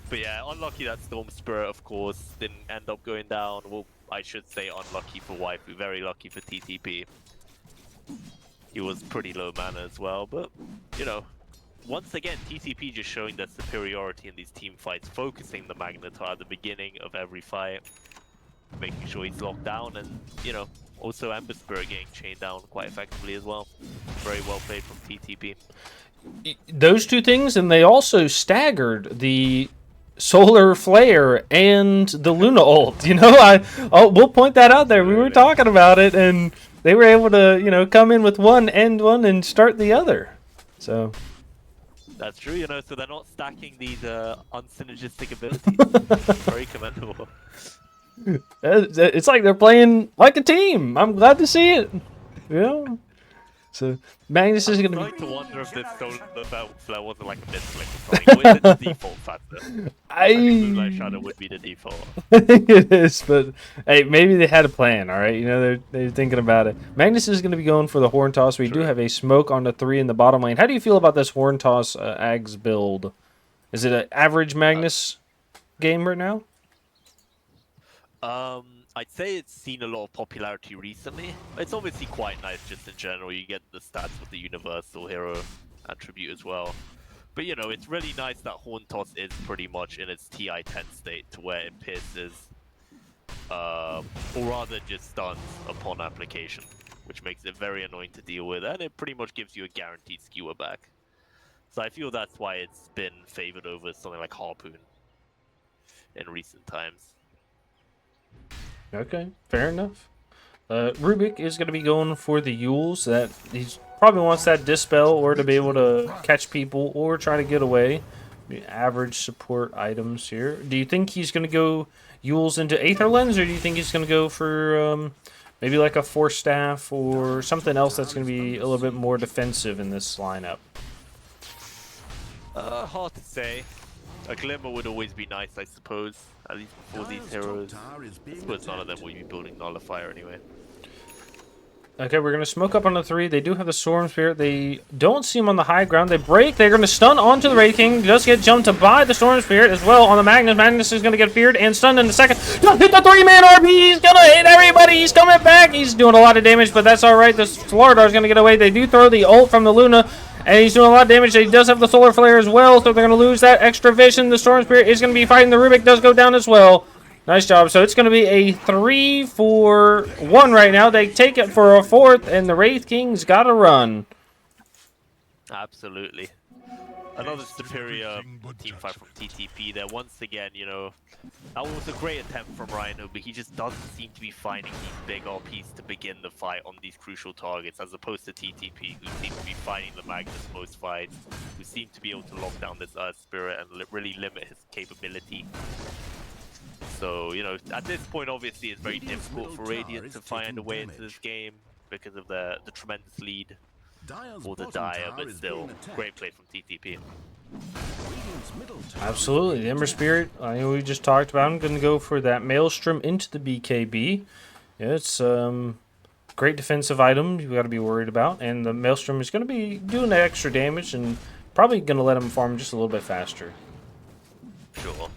But yeah, unlucky that Storm Spirit, of course, didn't end up going down. Well, I should say unlucky for Waifu, very lucky for TTP. He was pretty low mana as well, but, you know. Once again, TTP just showing their superiority in these team fights, focusing the Magnetar at the beginning of every fight, making sure he's locked down, and, you know, also Ember Spirit getting chained down quite effectively as well. Very well played from TTP. Those two things, and they also staggered the Solar Flare and the Luna ult. You know, we'll point that out there. We were talking about it, and they were able to, you know, come in with one, end one, and start the other. So... That's true, you know, so they're not stacking these unsynergistic abilities. Very commendable. It's like they're playing like a team. I'm glad to see it. You know? So, Magnus is going to be... I'm starting to wonder if this Solar Flare wasn't like a mid-flick or something. Or is it the default factor? I think Moonlight Shadow would be the default. I think it is, but hey, maybe they had a plan, all right? You know, they're thinking about it. Magnus is going to be going for the Horn Toss. We do have a smoke on the 3 in the bottom lane. How do you feel about this Horn Toss Ags build? Is it an average Magnus game right now? I'd say it's seen a lot of popularity recently. It's obviously quite nice just in general. You get the stats with the universal hero attribute as well. But you know, it's really nice that Horn Toss is pretty much in its TI-10 state to where it pierces, or rather just stuns upon application, which makes it very annoying to deal with, and it pretty much gives you a guaranteed skewer back. So I feel that's why it's been favored over something like Harpoon in recent times. Okay, fair enough. Rubik is going to be going for the Yules. That he's probably wants that dispel or to be able to catch people or try to get away. Average support items here. Do you think he's going to go Yules into Aether Lens, or do you think he's going to go for maybe like a Force Staff or something else that's going to be a little bit more defensive in this lineup? Hard to say. A Glimmer would always be nice, I suppose. At least before these heroes. I suppose none of them will be building Nullifier anyway. Okay, we're going to smoke up on the 3. They do have the Storm Spirit. They don't see him on the high ground. They break. They're going to stun onto the Wraith King. Just get jumped by the Storm Spirit as well on the Magnus. Magnus is going to get feared and stunned in a second. Just hit the 3-man RP. He's going to hit everybody. He's coming back. He's doing a lot of damage, but that's all right. The Slardar is going to get away. They do throw the ult from the Luna, and he's doing a lot of damage. He does have the Solar Flare as well, so they're going to lose that extra vision. The Storm Spirit is going to be fighting. The Rubik does go down as well. Nice job. So it's going to be a 3-for-1 right now. They take it for a 4th, and the Wraith King's got to run. Absolutely. Another superior team fight from TTP there. Once again, you know, that was a great attempt from Rhino, but he just doesn't seem to be finding these big RPs to begin the fight on these crucial targets, as opposed to TTP, who seems to be fighting the Magnus most fights, who seem to be able to lock down this Earth Spirit and really limit his capability. So, you know, at this point, obviously, it's very difficult for Radiant to find a way into this game because of the tremendous lead for the Dire, but still, great play from TTP. Absolutely. The Ember Spirit, I know we just talked about. I'm going to go for that Maelstrom into the BKB. Yeah, it's great defensive item you've got to be worried about. And the Maelstrom is going to be doing the extra damage and probably going to let him farm just a little bit faster. Sure.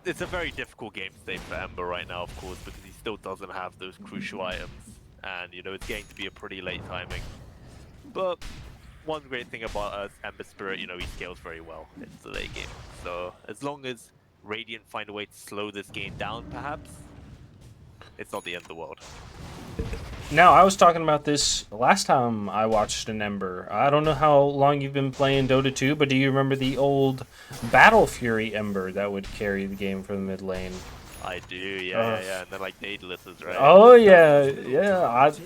It's a very difficult game state for Ember right now, of course, because he still doesn't have those crucial items. And, you know, it's getting to be a pretty late timing. But one great thing about Ember Spirit, you know, he scales very well into the late game. So as long as Radiant find a way to slow this game down, perhaps, it's not the end of the world. Now, I was talking about this last time I watched an Ember. I don't know how long you've been playing Dota 2, but do you remember the old Battle Fury Ember that would carry the game from the mid lane? I do, yeah, and then like Nadeless, right? Oh, yeah.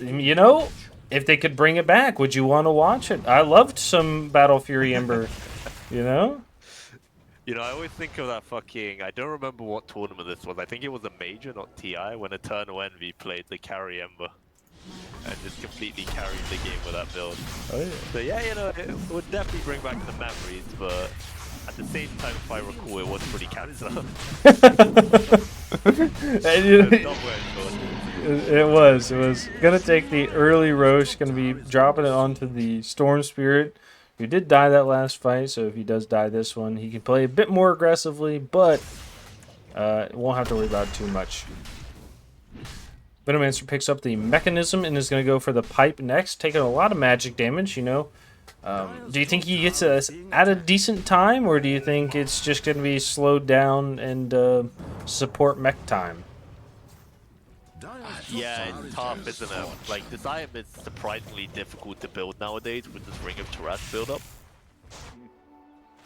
You know, if they could bring it back, would you want to watch it? I loved some Battle Fury Ember, you know? You know, I always think of that fucking... I don't remember what tournament this was. I think it was a major, not TI, when Eternal Envy played the carry Ember. And just completely carried the game with that build. Oh, yeah. So yeah, you know, it would definitely bring back the memories, but at the same time, if I recall, it was pretty cancer. It was gonna take the early Roche, gonna be dropping it onto the Storm Spirit, who did die that last fight. So if he does die this one, he can play a bit more aggressively, but won't have to worry about it too much. Venomancer picks up the mechanism and is going to go for the pipe next, taking a lot of magic damage, you know. Do you think he gets us at a decent time, or do you think it's just going to be slowed down and support mech time? Yeah, it's tough, isn't it? Like, this item is surprisingly difficult to build nowadays with this Ring of Terrace build-up.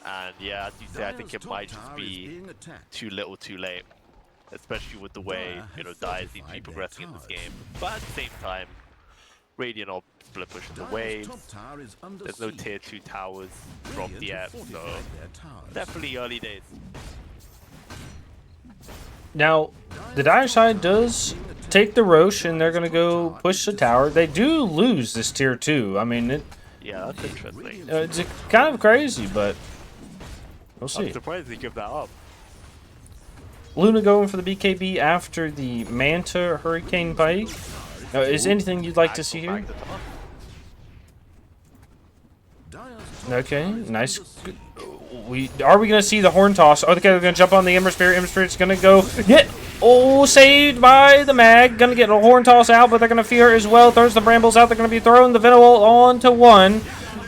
And yeah, as you say, I think it might just be too little too late. Especially with the way, you know, Dire seems to be progressing in this game. But at the same time, Radiant are split pushing the waves. There's no tier 2 towers dropped yet, so definitely early days. Now, the Dire side does take the Roche, and they're going to go push the tower. They do lose this tier 2. I mean, yeah, that's interesting. It's kind of crazy, but we'll see. I'm surprised they give that up. Luna going for the BKB after the Manta Hurricane Pike. Is anything you'd like to see here? Okay, nice. Are we going to see the Horn Toss? Oh, okay, they're going to jump on the Ember Spirit. Ember Spirit's going to go get... Oh, saved by the mag. Going to get a Horn Toss out, but they're going to fear as well. Throws the Brambles out. They're going to be throwing the Venom onto one.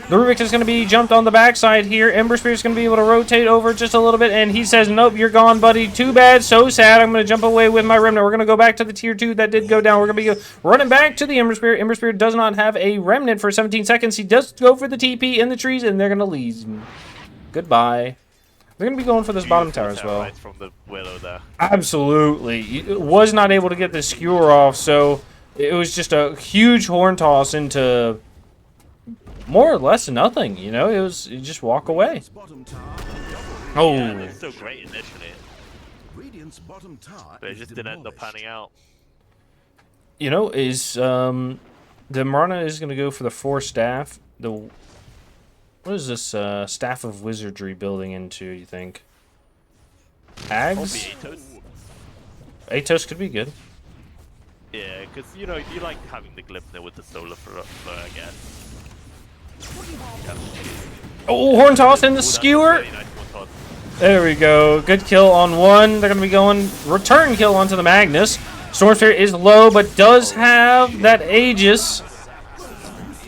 The Rubik is going to be jumped on the backside here. Ember Spirit's going to be able to rotate over just a little bit, and he says, nope, you're gone, buddy. Too bad, so sad. I'm going to jump away with my Remnant. We're going to go back to the tier 2 that did go down. We're going to be running back to the Ember Spirit. Ember Spirit does not have a Remnant for 17 seconds. He does go for the TP in the trees, and they're going to leave. Goodbye. They're going to be going for this bottom tower as well. From the Willow there. Absolutely. Was not able to get the skewer off, so it was just a huge Horn Toss into... more or less nothing, you know. You just walk away. Oh, yeah, they're so great initially, but it just didn't end up panning out. You know, the Marna is going to go for the 4 staff. What is this staff of wizardry building into? You think? Ags? Atos could be good. Yeah, because you know you like having the Glipner with the solar for I guess. Oh, Horn Toss in the skewer. There we go. Good kill on one. They're going to be going return kill onto the Magnus. Storm Spirit is low, but does have that Aegis.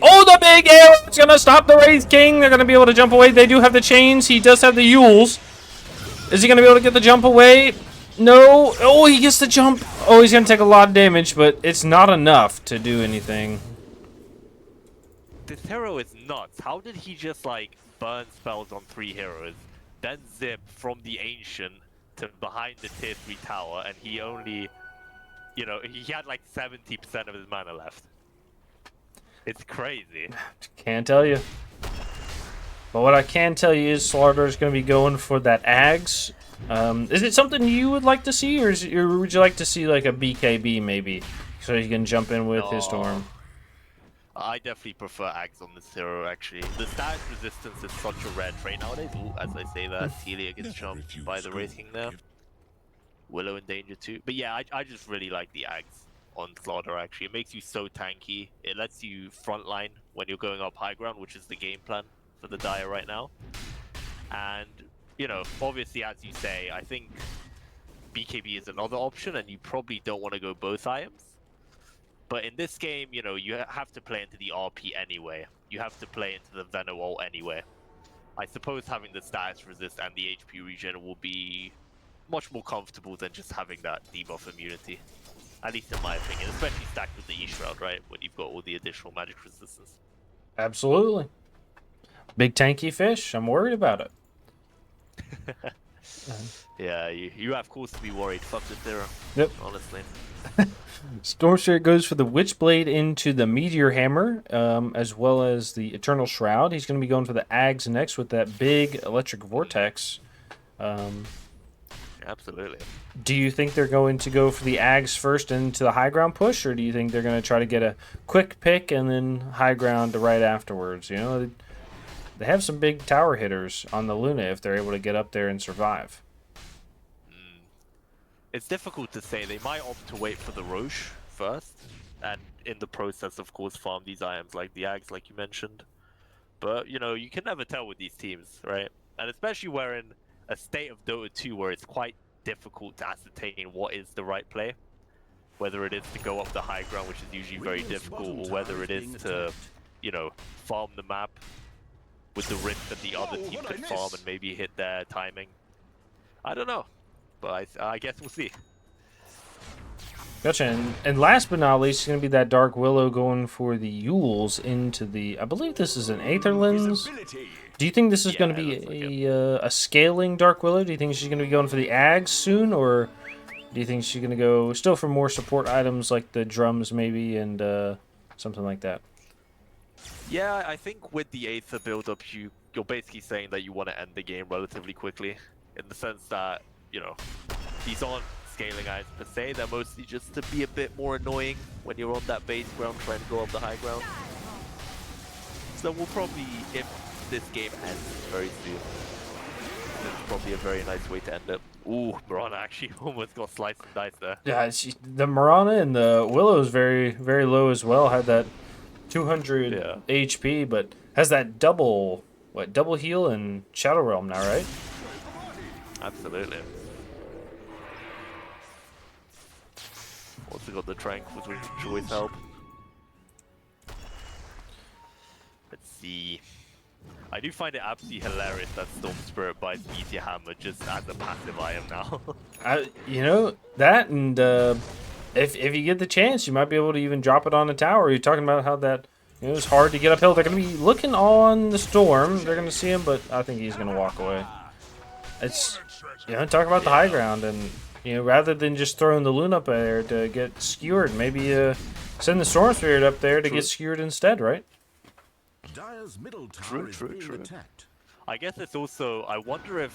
Oh, the big arrow! It's going to stop the Wraith King. They're going to be able to jump away. They do have the chains. He does have the Yules. Is he going to be able to get the jump away? No. Oh, he gets the jump. Oh, he's going to take a lot of damage, but it's not enough to do anything. This hero is nuts. How did he just, like, burn spells on 3 heroes, then zip from the Ancient to behind the tier 3 tower, and he only, you know, he had like 70% of his mana left. It's crazy. Can't tell you. But what I can tell you is Slaughter is going to be going for that Ags. Is it something you would like to see, or would you like to see like a BKB maybe, so he can jump in with his Storm? I definitely prefer Ags on this hero, actually. The status resistance is such a rare trait nowadays. Ooh, as I say that, Celia gets jumped by the Wraith King there. Willow in danger too. But yeah, I just really like the Ags on Slaughter, actually. It makes you so tanky. It lets you frontline when you're going up high ground, which is the game plan for the Dire right now. And, you know, obviously, as you say, I think BKB is another option, and you probably don't want to go both items. But in this game, you know, you have to play into the RP anyway. You have to play into the Venom ult anyway. I suppose having the status resist and the HP regen will be much more comfortable than just having that debuff immunity. At least in my opinion, especially stacked with the E-Shroud, right? When you've got all the additional magic resistance. Absolutely. Big tanky fish. I'm worried about it. Yeah, you have cause to be worried. Fuck the Zero. Yep. Honestly. Stormspirit goes for the Witchblade into the Meteor Hammer, as well as the Eternal Shroud. He's going to be going for the Ags next with that big Electric Vortex. Absolutely. Do you think they're going to go for the Ags first into the high ground push, or do you think they're going to try to get a quick pick and then high ground right afterwards? You know, they have some big tower hitters on the Luna if they're able to get up there and survive. It's difficult to say. They might opt to wait for the Roche first, and in the process, of course, farm these items like the Ags, like you mentioned. But, you know, you can never tell with these teams, right? And especially we're in a state of Dota 2 where it's quite difficult to ascertain what is the right play. Whether it is to go up the high ground, which is usually very difficult, or whether it is to, you know, farm the map with the risk that the other team could farm and maybe hit their timing. I don't know, but I guess we'll see. Gotcha. And last but not least, it's going to be that Dark Willow going for the Yules into the... I believe this is an Aether Lens. Do you think this is going to be a scaling Dark Willow? Do you think she's going to be going for the Ags soon? Or do you think she's going to go still for more support items like the drums maybe and something like that? Yeah, I think with the Aether build-up, you're basically saying that you want to end the game relatively quickly. In the sense that, you know, these aren't scaling items per se, they're mostly just to be a bit more annoying when you're on that base ground trying to go up the high ground. So we'll probably, if this game ends very soon, it's probably a very nice way to end it. Ooh, Mirana actually almost got sliced and diced there. Yeah, the Mirana and the Willow is very, very low as well. Had that 200 HP, but has that double heal and Shadow Realm now, right? Absolutely. Also got the Tranquils, which always help. Let's see. I do find it absolutely hilarious that Storm Spirit buys Meteor Hammer just as a passive item now. You know, that and if you get the chance, you might be able to even drop it on a tower. You're talking about how that it was hard to get uphill. They're going to be looking on the Storm. They're going to see him, but I think he's going to walk away. It's, you know, talk about the high ground, and you know, rather than just throwing the Luna up there to get skewered, maybe send the Storm Spirit up there to get skewered instead, right? True. I guess it's also, I wonder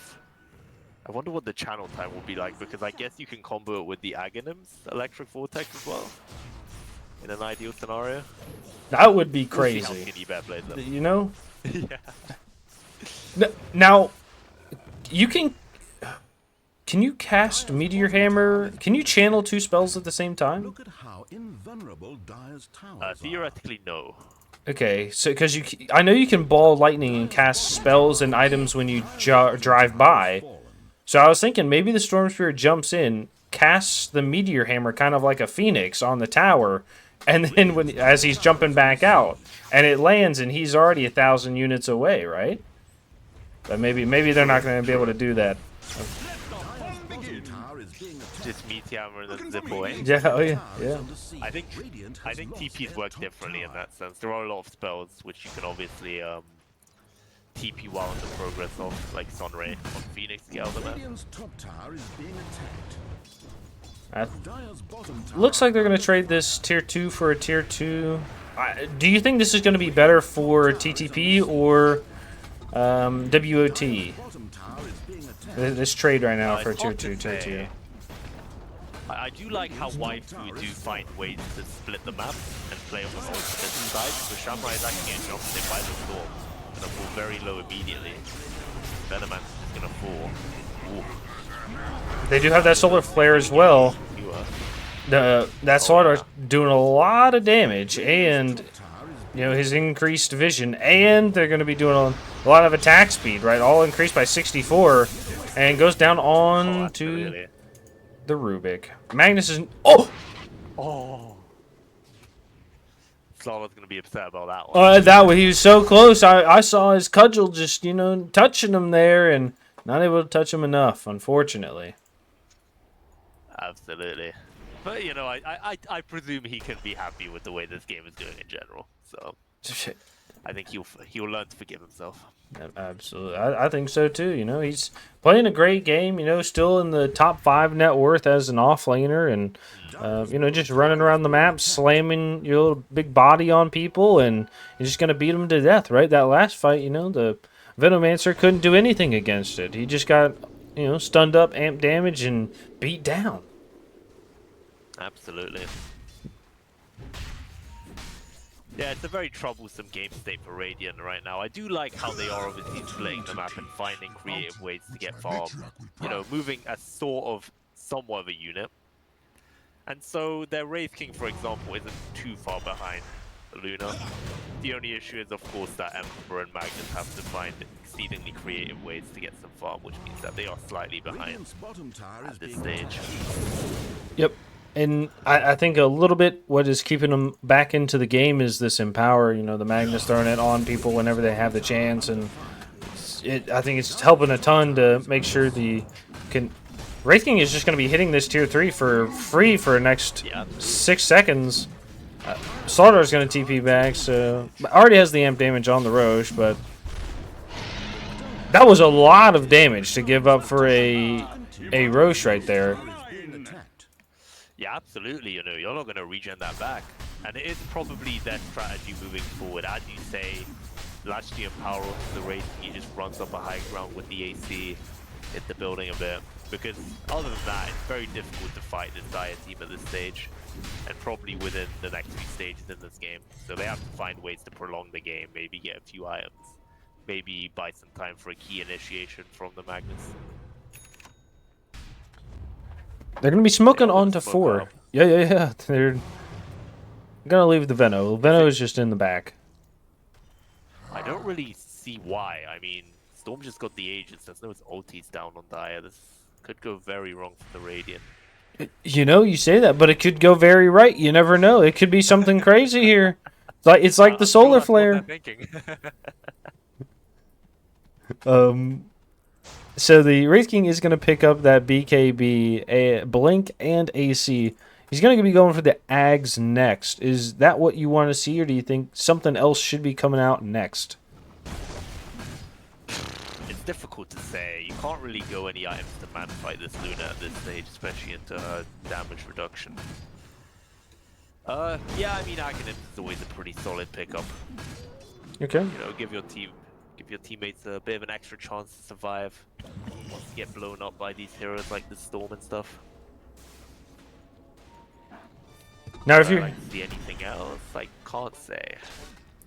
what the channel time will be like, because I guess you can combo it with the Aghanim's Electric Vortex as well, in an ideal scenario. That would be crazy. You know? Yeah. Now, can you cast Meteor Hammer? Can you channel two spells at the same time? Look at how invulnerable Dire's towers theoretically, no. Okay, so because I know you can ball lightning and cast spells and items when you drive by. So I was thinking maybe the Storm Spirit jumps in, casts the Meteor Hammer kind of like a phoenix on the tower, and then as he's jumping back out, and it lands and he's already 1,000 units away, right? But maybe they're not going to be able to do that. Just Meteor Hammer and then zip away. Yeah, oh yeah. I think TPs work differently in that sense. There are a lot of spells which you can obviously TP while in the progress of, like Sunray on Phoenix to get out of the map. Looks like they're going to trade this tier 2 for a tier 2. Do you think this is going to be better for TTP or WoT? This trade right now for tier 2. I do like how Waifu do find ways to split the map and play on the most defensive side. So Shamra is actually going to jump in by the storm. Going to fall very low immediately. Venomance is going to fall. Ooh. They do have that solar flare as well. That sword is doing a lot of damage, and you know his increased vision, and they're going to be doing a lot of attack speed, right? All increased by 64, and goes down on to the Rubik. Magnus is Slava's going to be upset about that one. He was so close. I saw his cudgel just touching him there, and not able to touch him enough, unfortunately. Absolutely. But you know, I presume he can be happy with the way this game is going in general. So I think he'll learn to forgive himself. Absolutely, I think so too. You know, he's playing a great game. You know, still in the top 5 net worth as an offlaner, and you know, just running around the map, slamming your little big body on people, and you're just gonna beat them to death. Right? That last fight, you know, the Venomancer couldn't do anything against it. He just got, you know, stunned up, amp damage, and beat down. Absolutely. Yeah, it's a very troublesome game state for Radiant right now. I do like how they are obviously splitting the map and finding creative ways to get farm. You know, moving as somewhat of a unit. And so their Wraith King, for example, isn't too far behind Luna. The only issue is, of course, that Emperor and Magnus have to find exceedingly creative ways to get some farm, which means that they are slightly behind at this stage. Yep. And I think a little bit what is keeping them back into the game is this Empower, you know, the Magnus throwing it on people whenever they have the chance. And I think it's helping a ton to make sure Wraith King is just going to be hitting this tier 3 for free for the next 6 seconds. Slardar is going to TP back, so already has the amp damage on the Roche, but that was a lot of damage to give up for a Roche right there. Yeah, absolutely. You know, you're not going to regen that back, and it is probably their strategy moving forward. As you say, latch the Empower onto the Wraith, he just runs up a high ground with the AC, hit the building a bit. Because other than that, it's very difficult to fight this Dire team at this stage, and probably within the next few stages in this game. So they have to find ways to prolong the game, maybe get a few items, maybe buy some time for a key initiation from the Magnus. They're going to be smoking onto 4. Up. Yeah. They're going to leave the Veno. Veno is just in the back. I don't really see why. I mean, Storm just got the Aegis. There's no ultis down on Dire. This could go very wrong for the Radiant. You know, you say that, but it could go very right. You never know. It could be something crazy here. It's like the solar flare. So the Wraith King is going to pick up that BKB, Blink, and AC. He's going to be going for the Ags next. Is that what you want to see, or do you think something else should be coming out next? It's difficult to say. You can't really go any items to man fight this Luna at this stage, especially into her damage reduction. Yeah, I mean, Aghanim is always a pretty solid pickup. Okay. You know, give your teammates a bit of an extra chance to survive once you get blown up by these heroes like the Storm and stuff. Now, if you see anything else, I can't say.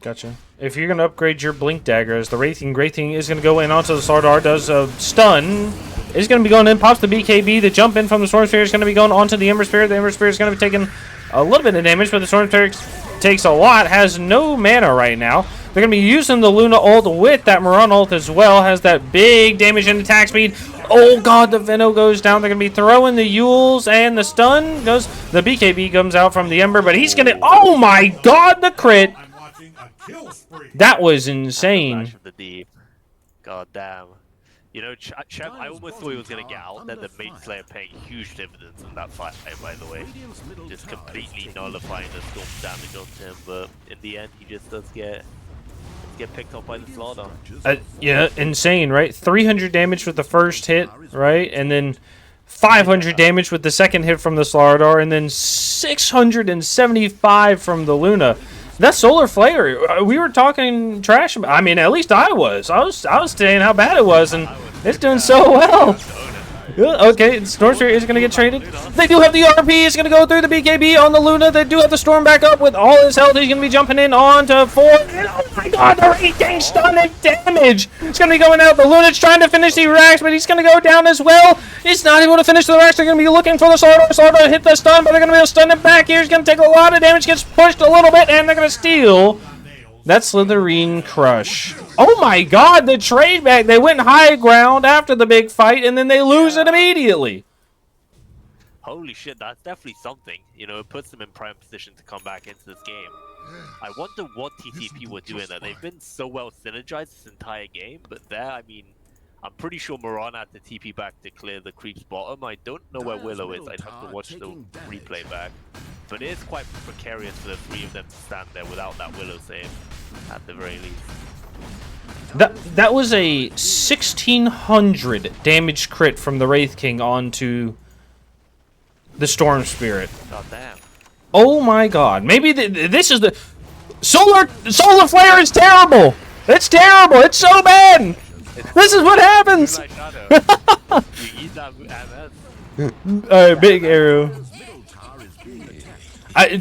Gotcha. If you're going to upgrade your Blink Dagger, as the Wraith King is going to go in onto the Slardar, does a stun. Is going to be going in, pops the BKB. The jump in from the Storm Spirit is going to be going onto the Ember Spirit. The Ember Spirit is going to be taking a little bit of damage, but the Storm Spirit takes a lot. Has no mana right now. They're going to be using the Luna ult with that Moran ult as well. Has that big damage and attack speed. Oh god, the Veno goes down. They're going to be throwing the Yules, and the stun goes. The BKB comes out from the Ember, but he's going to. Oh my god, the crit! That was insane. God damn. You know, Chev, I almost thought he was going to get out, then the Mate Slayer paying huge dividends in that fight, by the way. Just completely nullifying the Storm damage onto him, but in the end, he just does get picked up by the Slardar. Yeah, insane, right? 300 damage with the first hit, right? And then 500 damage with the second hit from the Slardar, and then 675 from the Luna. That solar flare, we were talking trash about. I mean, at least I was. I was saying how bad it was, and it's doing so well. Okay, Storm Spirit is going to get traded. They do have the RP. It's going to go through the BKB on the Luna. They do have the Storm back up with all his health. He's going to be jumping in onto 4. And oh my god, the Wraith King stun and damage. It's going to be going out. The Luna's trying to finish the racks, but he's going to go down as well. He's not able to finish the racks. They're going to be looking for the Slardar. Slardar hit the stun, but they're going to be able to stun him back here. He's going to take a lot of damage. Gets pushed a little bit, and they're going to steal that Slitherine Crush. Oh my god, the trade back. They went high ground after the big fight, and then they lose it immediately. Holy shit, that's definitely something. You know, it puts them in prime position to come back into this game. I wonder what TTP were doing there. They've been so well synergized this entire game, but there, I mean, I'm pretty sure Moran had to TP back to clear the creep's bottom. I don't know where Willow is. I'd have to watch the replay back. But it is quite precarious for the three of them to stand there without that Willow save, at the very least. That was a 1600 damage crit from the Wraith King onto the Storm Spirit. God damn. Oh my god. Maybe this is the... Solar Flare is terrible! It's terrible! It's so bad! This is what happens! You eat that MS. Alright, big arrow.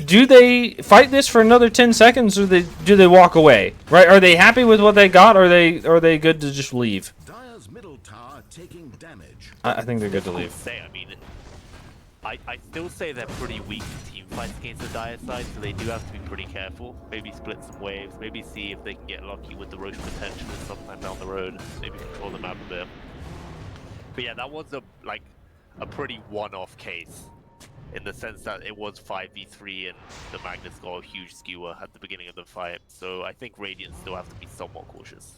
Do they fight this for another 10 seconds, or do they walk away? Right? Are they happy with what they got, or are they good to just leave? Dire's middle tower taking damage. I think they're good to leave. I mean, I still say they're pretty weak in team fights against the Dire side, so they do have to be pretty careful. Maybe split some waves, maybe see if they can get lucky with the Roche potential sometime down the road. Maybe control the map a bit. But yeah, that was a pretty one-off case, in the sense that it was 5v3 and the Magnus got a huge skewer at the beginning of the fight. So I think Radiant still have to be somewhat cautious.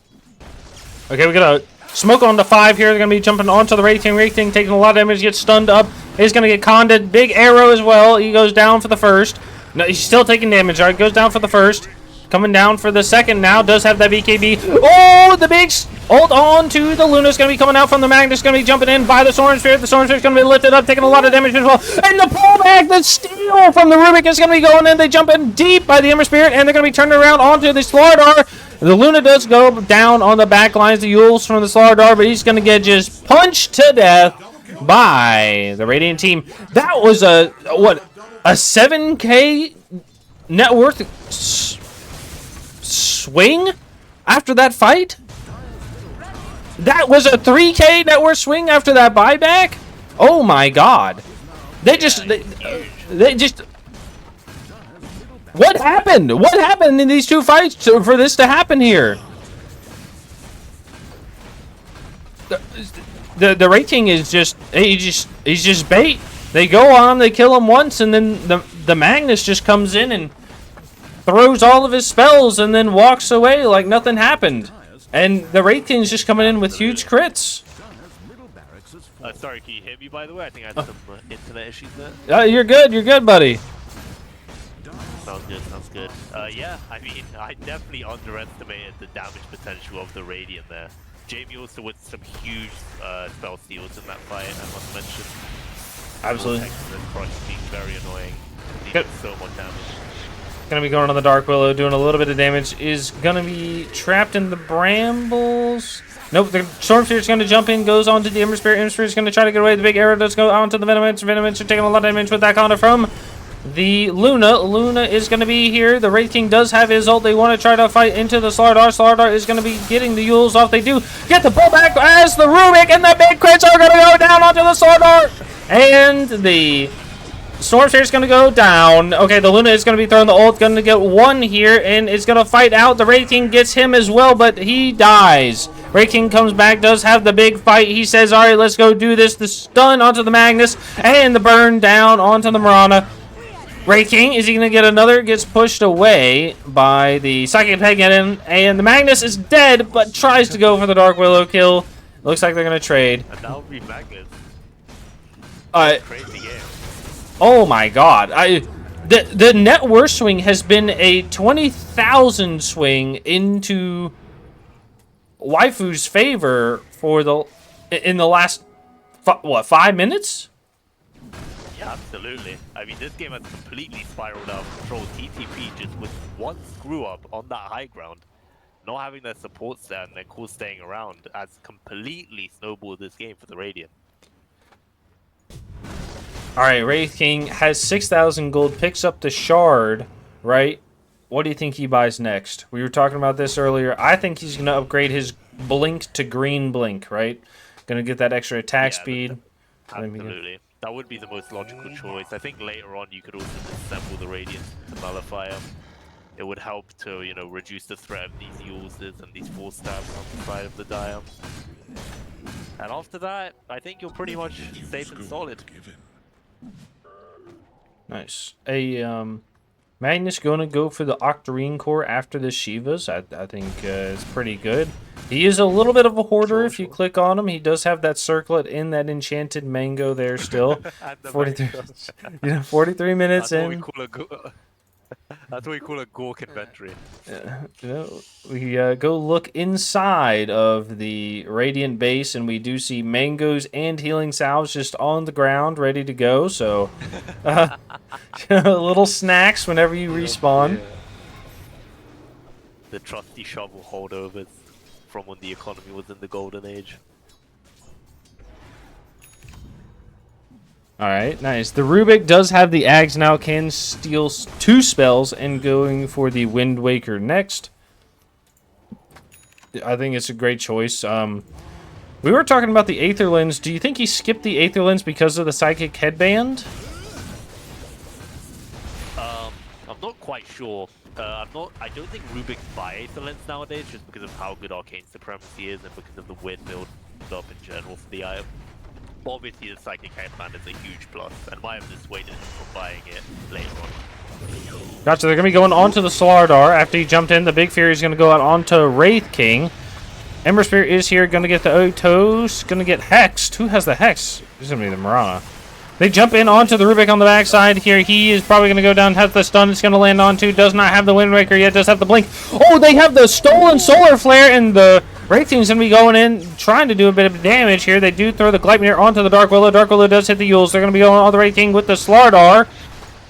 Okay, we got a smoke on the 5 here. They're going to be jumping onto the Wraith King. Wraith King taking a lot of damage, gets stunned up. He's going to get conded. Big arrow as well. He goes down for the first. No, he's still taking damage. All right, goes down for the first. Coming down for the second now. Does have that BKB. Oh, the big ult on to the Luna's going to be coming out from the Magnus. Going to be jumping in by the Storm Spirit. The Storm Spirit's going to be lifted up, taking a lot of damage as well. And the pullback, the steal from the Rubik is going to be going in. They jump in deep by the Ember Spirit, and they're going to be turning around onto the Slardar. The Luna does go down on the back lines. The Yules from the Slardar, but he's going to get just punched to death by the Radiant team. That was a 7K net worth swing after that fight? That was a 3K net worth swing after that buyback? Oh my god. They just... What happened? What happened in these two fights for this to happen here? The Wraith King is just... He's just bait. They go on, they kill him once, and then the Magnus just comes in and throws all of his spells and then walks away like nothing happened. And the Wraith King's just coming in with huge crits. Sorry, can you hear me, by the way? I think I had some internet issues there. You're good, buddy. Sounds good. Yeah, I mean, I definitely underestimated the damage potential of the Radiant there. Jamie also with some huge spell steals in that fight, I must mention. Absolutely. Crush being very annoying. He did so much damage. Gonna be going on the Dark Willow, doing a little bit of damage. Is gonna be trapped in the brambles. Nope, the Storm Spirit's gonna jump in, goes on to the Ember Spirit. Ember Spirit's gonna try to get away. The big arrow does go on to the Venomance. Venomance are taking a lot of damage with that counter from the Luna. Luna is gonna be here. The Wraith King does have his ult. They want to try to fight into the Slardar. Slardar is gonna be getting the Yules off. They do get the pullback as the Rubik and the big crits are gonna go down onto the Slardar. And the Storm Spirit's going to go down. Okay, the Luna is going to be throwing the ult. Going to get one here, and it's going to fight out. The Wraith King gets him as well, but he dies. Wraith King comes back, does have the big fight. He says, all right, let's go do this. The stun onto the Magnus, and the burn down onto the Mirana. Wraith King, is he going to get another? Gets pushed away by the Psychic Pagan, and the Magnus is dead, but tries to go for the Dark Willow kill. Looks like they're going to trade. And that would be Magnus. Crazy game. Oh my god. The net worth swing has been a 20,000 swing into Waifu's favor for in the last 5 minutes? Yeah, absolutely. I mean, this game has completely spiraled out of control. TTP just with one screw up on that high ground, not having their supports there and their core staying around, has completely snowballed this game for the Radiant. Alright, Wraith King has 6,000 gold, picks up the shard, right? What do you think he buys next? We were talking about this earlier. I think he's going to upgrade his blink to green blink, right? Going to get that extra attack speed. Absolutely. That would be the most logical choice. I think later on you could also disassemble the Radiant to nullify him. It would help to, you know, reduce the threat of these Yuleses and these 4 stabs on the side of the Dire. And after that, I think you're pretty much safe and solid. Nice. Magnus gonna go for the Octarine core after the Shivas. I think it's pretty good. He is a little bit of a hoarder. Sure, If you sure. click on him, he does have that circlet in that enchanted mango there still. And the 43, mango. 43 minutes That's what we in. call a that's what we call a Gork inventory. We go look inside of the Radiant base, and we do see mangoes and healing salves just on the ground, ready to go. So, little snacks whenever you respawn. Yeah. The trusty shovel holdovers from when the economy was in the golden age. Alright, nice. The Rubik does have the Ags now, can steal 2 spells, and going for the Wind Waker next. I think it's a great choice. We were talking about the Aether Lens. Do you think he skipped the Aether Lens because of the Psychic Headband? I'm not quite sure. I don't think Rubik's buy Aether Lens nowadays, just because of how good Arcane Supremacy is and because of the win build up in general for the item. But obviously the Psychic Headband is a huge plus, and might have dissuaded him from buying it later on. Gotcha, they're going to be going on to the Slardar. After he jumped in, the Big Fury is going to go out onto Wraith King. Ember Spirit is here, going to get the Otos, going to get Hexed. Who has the Hex? This is going to be the Mirana. They jump in onto the Rubik on the backside here. He is probably going to go down, has the stun it's going to land onto. Does not have the Wind Waker yet, does have the Blink. Oh, they have the stolen Solar Flare, and the Wraith King's going to be going in, trying to do a bit of damage here. They do throw the Gleipnir onto the Dark Willow. Dark Willow does hit the Yules. They're going to be going on the Wraith King with the Slardar.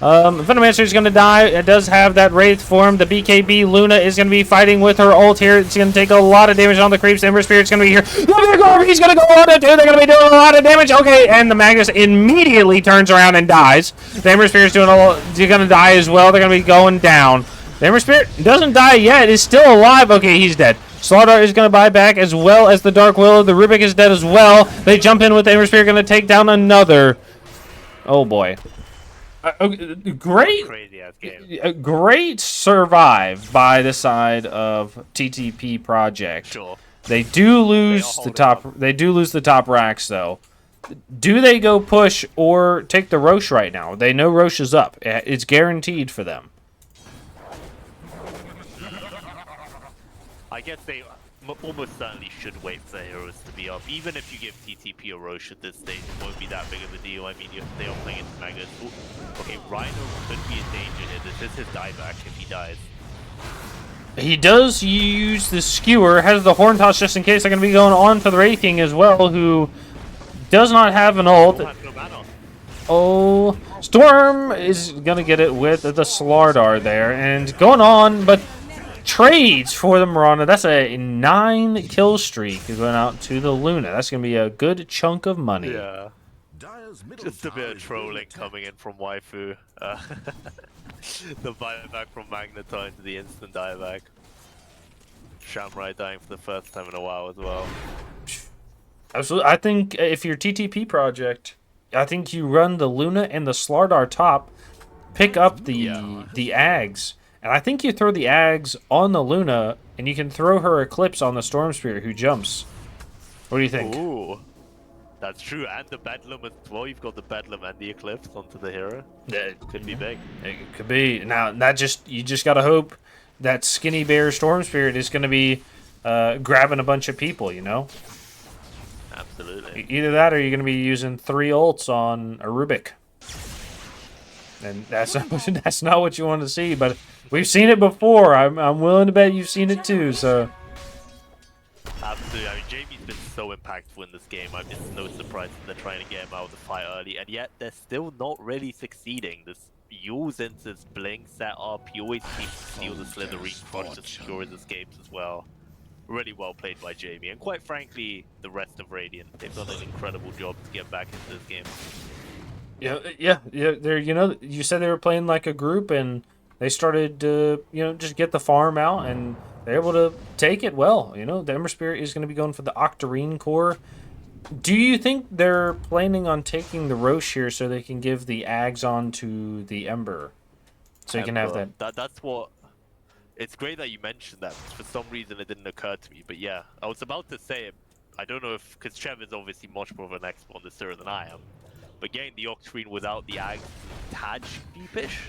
Venomancer is going to die. It does have that Wraith form. The BKB Luna is going to be fighting with her ult here. It's going to take a lot of damage on the creeps. Ember Spirit's going to be here. The Big Orb, he's going to go on it too. They're going to be doing a lot of damage. Okay, and the Magnus immediately turns around and dies. The Ember Spirit's doing he's going to die as well. They're going to be going down. The Ember Spirit doesn't die yet. Is still alive. Okay, he's dead. Slardar is going to buy back as well as the Dark Willow. The Rubik is dead as well. They jump in with the Ember Spirit, going to take down another. Oh boy. Great, Crazy ass game. Great survive by the side of TTP Project. Sure. They do lose the top. They do lose the top racks though. Do they go push or take the Roche right now? They know Roche is up. It's guaranteed for them. I guess they almost certainly should wait for heroes to be up. Even if you give TTP a Roche at this stage, it won't be that big of a deal. I mean, they are playing into Magnus. Okay, Rhino could be in danger here. This is his dieback if he dies. He does use the Skewer, has the Horn Toss just in case. They're going to be going on for the Wraith King as well, who does not have an ult. Oh, Storm is going to get it with the Slardar there. And going on, but trades for the Mirana. That's a 9 kill streak going out to the Luna. That's going to be a good chunk of money. Yeah. Just a bit of trolling coming in from Waifu. The buyback from Magnetar into the instant dieback. Shamrai dying for the first time in a while as well. Absolutely. I think if you're TTP Project, I think you run the Luna and the Slardar top, pick up the Ags, and I think you throw the Ags on the Luna, and you can throw her Eclipse on the Storm Spirit who jumps. What do you think? Ooh. That's true, and the Bedlam as well. You've got the Bedlam and the Eclipse onto the hero. It could be big. It could be. Now, you just gotta hope that Skinny Bear Storm Spirit is gonna be grabbing a bunch of people, you know? Absolutely. Either that, or you're gonna be using 3 ults on a Rubik. And that's not what you want to see, but we've seen it before. I'm willing to bet you've seen it too, so... Absolutely. I mean, Jamie's been so impactful in this game. I'm just no surprise that they're trying to get him out of the fight early, and yet they're still not really succeeding. This Yules into this Blink setup. He always seems to steal the Slitherine punch to secure his escapes as well. Really well played by Jamie, and quite frankly, the rest of Radiant. They've done an incredible job to get back into this game. Yeah. They're, you said they were playing like a group, and they started to, just get the farm out, and they're able to take it well. The Ember Spirit is going to be going for the Octarine core. Do you think they're planning on taking the Roche here so they can give the Ags on to the Ember? So you can have that. That's what... It's great that you mentioned that. For some reason, it didn't occur to me. But yeah, I was about to say it. I don't know if... Because Chev is obviously much more of an expert on this hero than I am. But getting the Octarine without the Ags tad sheepish.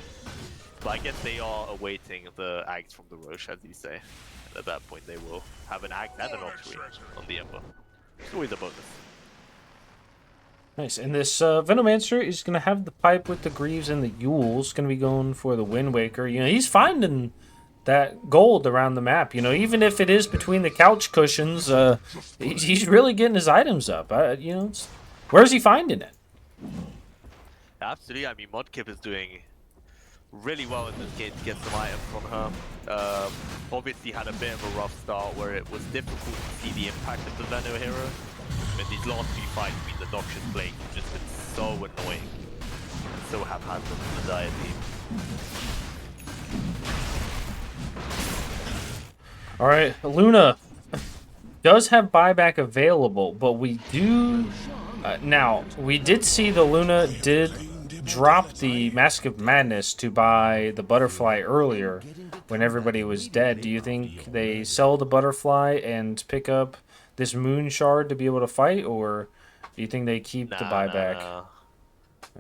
But I guess they are awaiting the Ags from the Roche, as you say. And at that point, they will have an Ags and an Octree on the Ember. It's always a bonus. Nice. And this Venomancer is going to have the pipe with the Greaves and the Yules. Going to be going for the Wind Waker. You know, he's finding that gold around the map. You know, even if it is between the couch cushions, he's really getting his items up. You know, where's he finding it? Absolutely. I mean, Modkip is doing really well in this game to get some items on her. Obviously had a bit of a rough start where it was difficult to see the impact of the Veno hero. But these last few fights, I mean, the Noxious Blade has just been so annoying. So haphazard in the Dire team. Alright, Luna does have buyback available, but we do... now, we did see the Luna did drop the Mask of Madness to buy the Butterfly earlier when everybody was dead. Do you think they sell the Butterfly and pick up this Moon Shard to be able to fight, or do you think they keep the buyback? Nah.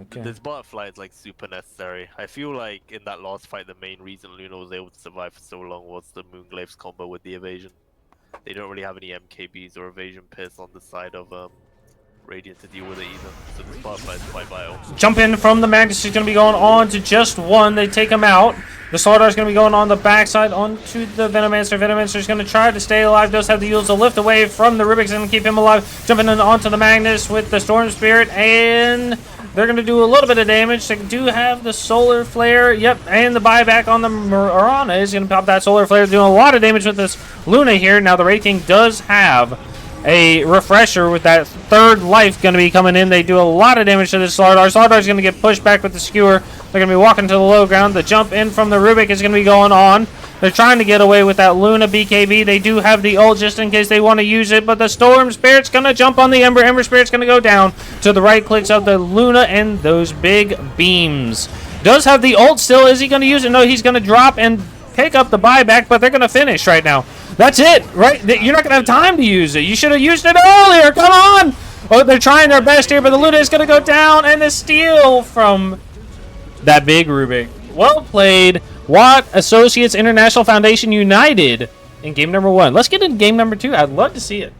Okay. This Butterfly is like super necessary. I feel like in that last fight, the main reason Luna was able to survive for so long was the Moonglave's combo with the evasion. They don't really have any MKBs or evasion pits on the side of Radiant to deal with it either. So this Butterfly is quite vital. Jump in from the Magnus is going to be going on to just one. They take him out. The Slardar is going to be going on the backside onto the Venomancer. Venomancer is going to try to stay alive. Does have the Yules to lift away from the Rubik's and keep him alive. Jumping in onto the Magnus with the Storm Spirit. And they're going to do a little bit of damage. They do have the Solar Flare. Yep, and the buyback on the Mirana is going to pop that Solar Flare. Doing a lot of damage with this Luna here. Now the Wraith King does have a refresher with that third life going to be coming in. They do a lot of damage to this Slardar. Slardar is going to get pushed back with the skewer. They're going to be walking to the low ground. The jump in from the Rubik is going to be going on. They're trying to get away with that Luna BKB. They do have the ult just in case they want to use it, but the Storm Spirit's going to jump on the Ember. Ember Spirit's going to go down to the right clicks of the Luna and those big beams. Does have the ult still. Is he going to use it? No, he's going to drop and pick up the buyback, but they're going to finish right now. That's it, right? You're not going to have time to use it. You should have used it earlier. Come on. Oh, they're trying their best here, but the Luna is going to go down, and the steal from that big Rubik. Well played. WoT Associates International Foundation United in game number 1. Let's get into game number 2. I'd love to see it.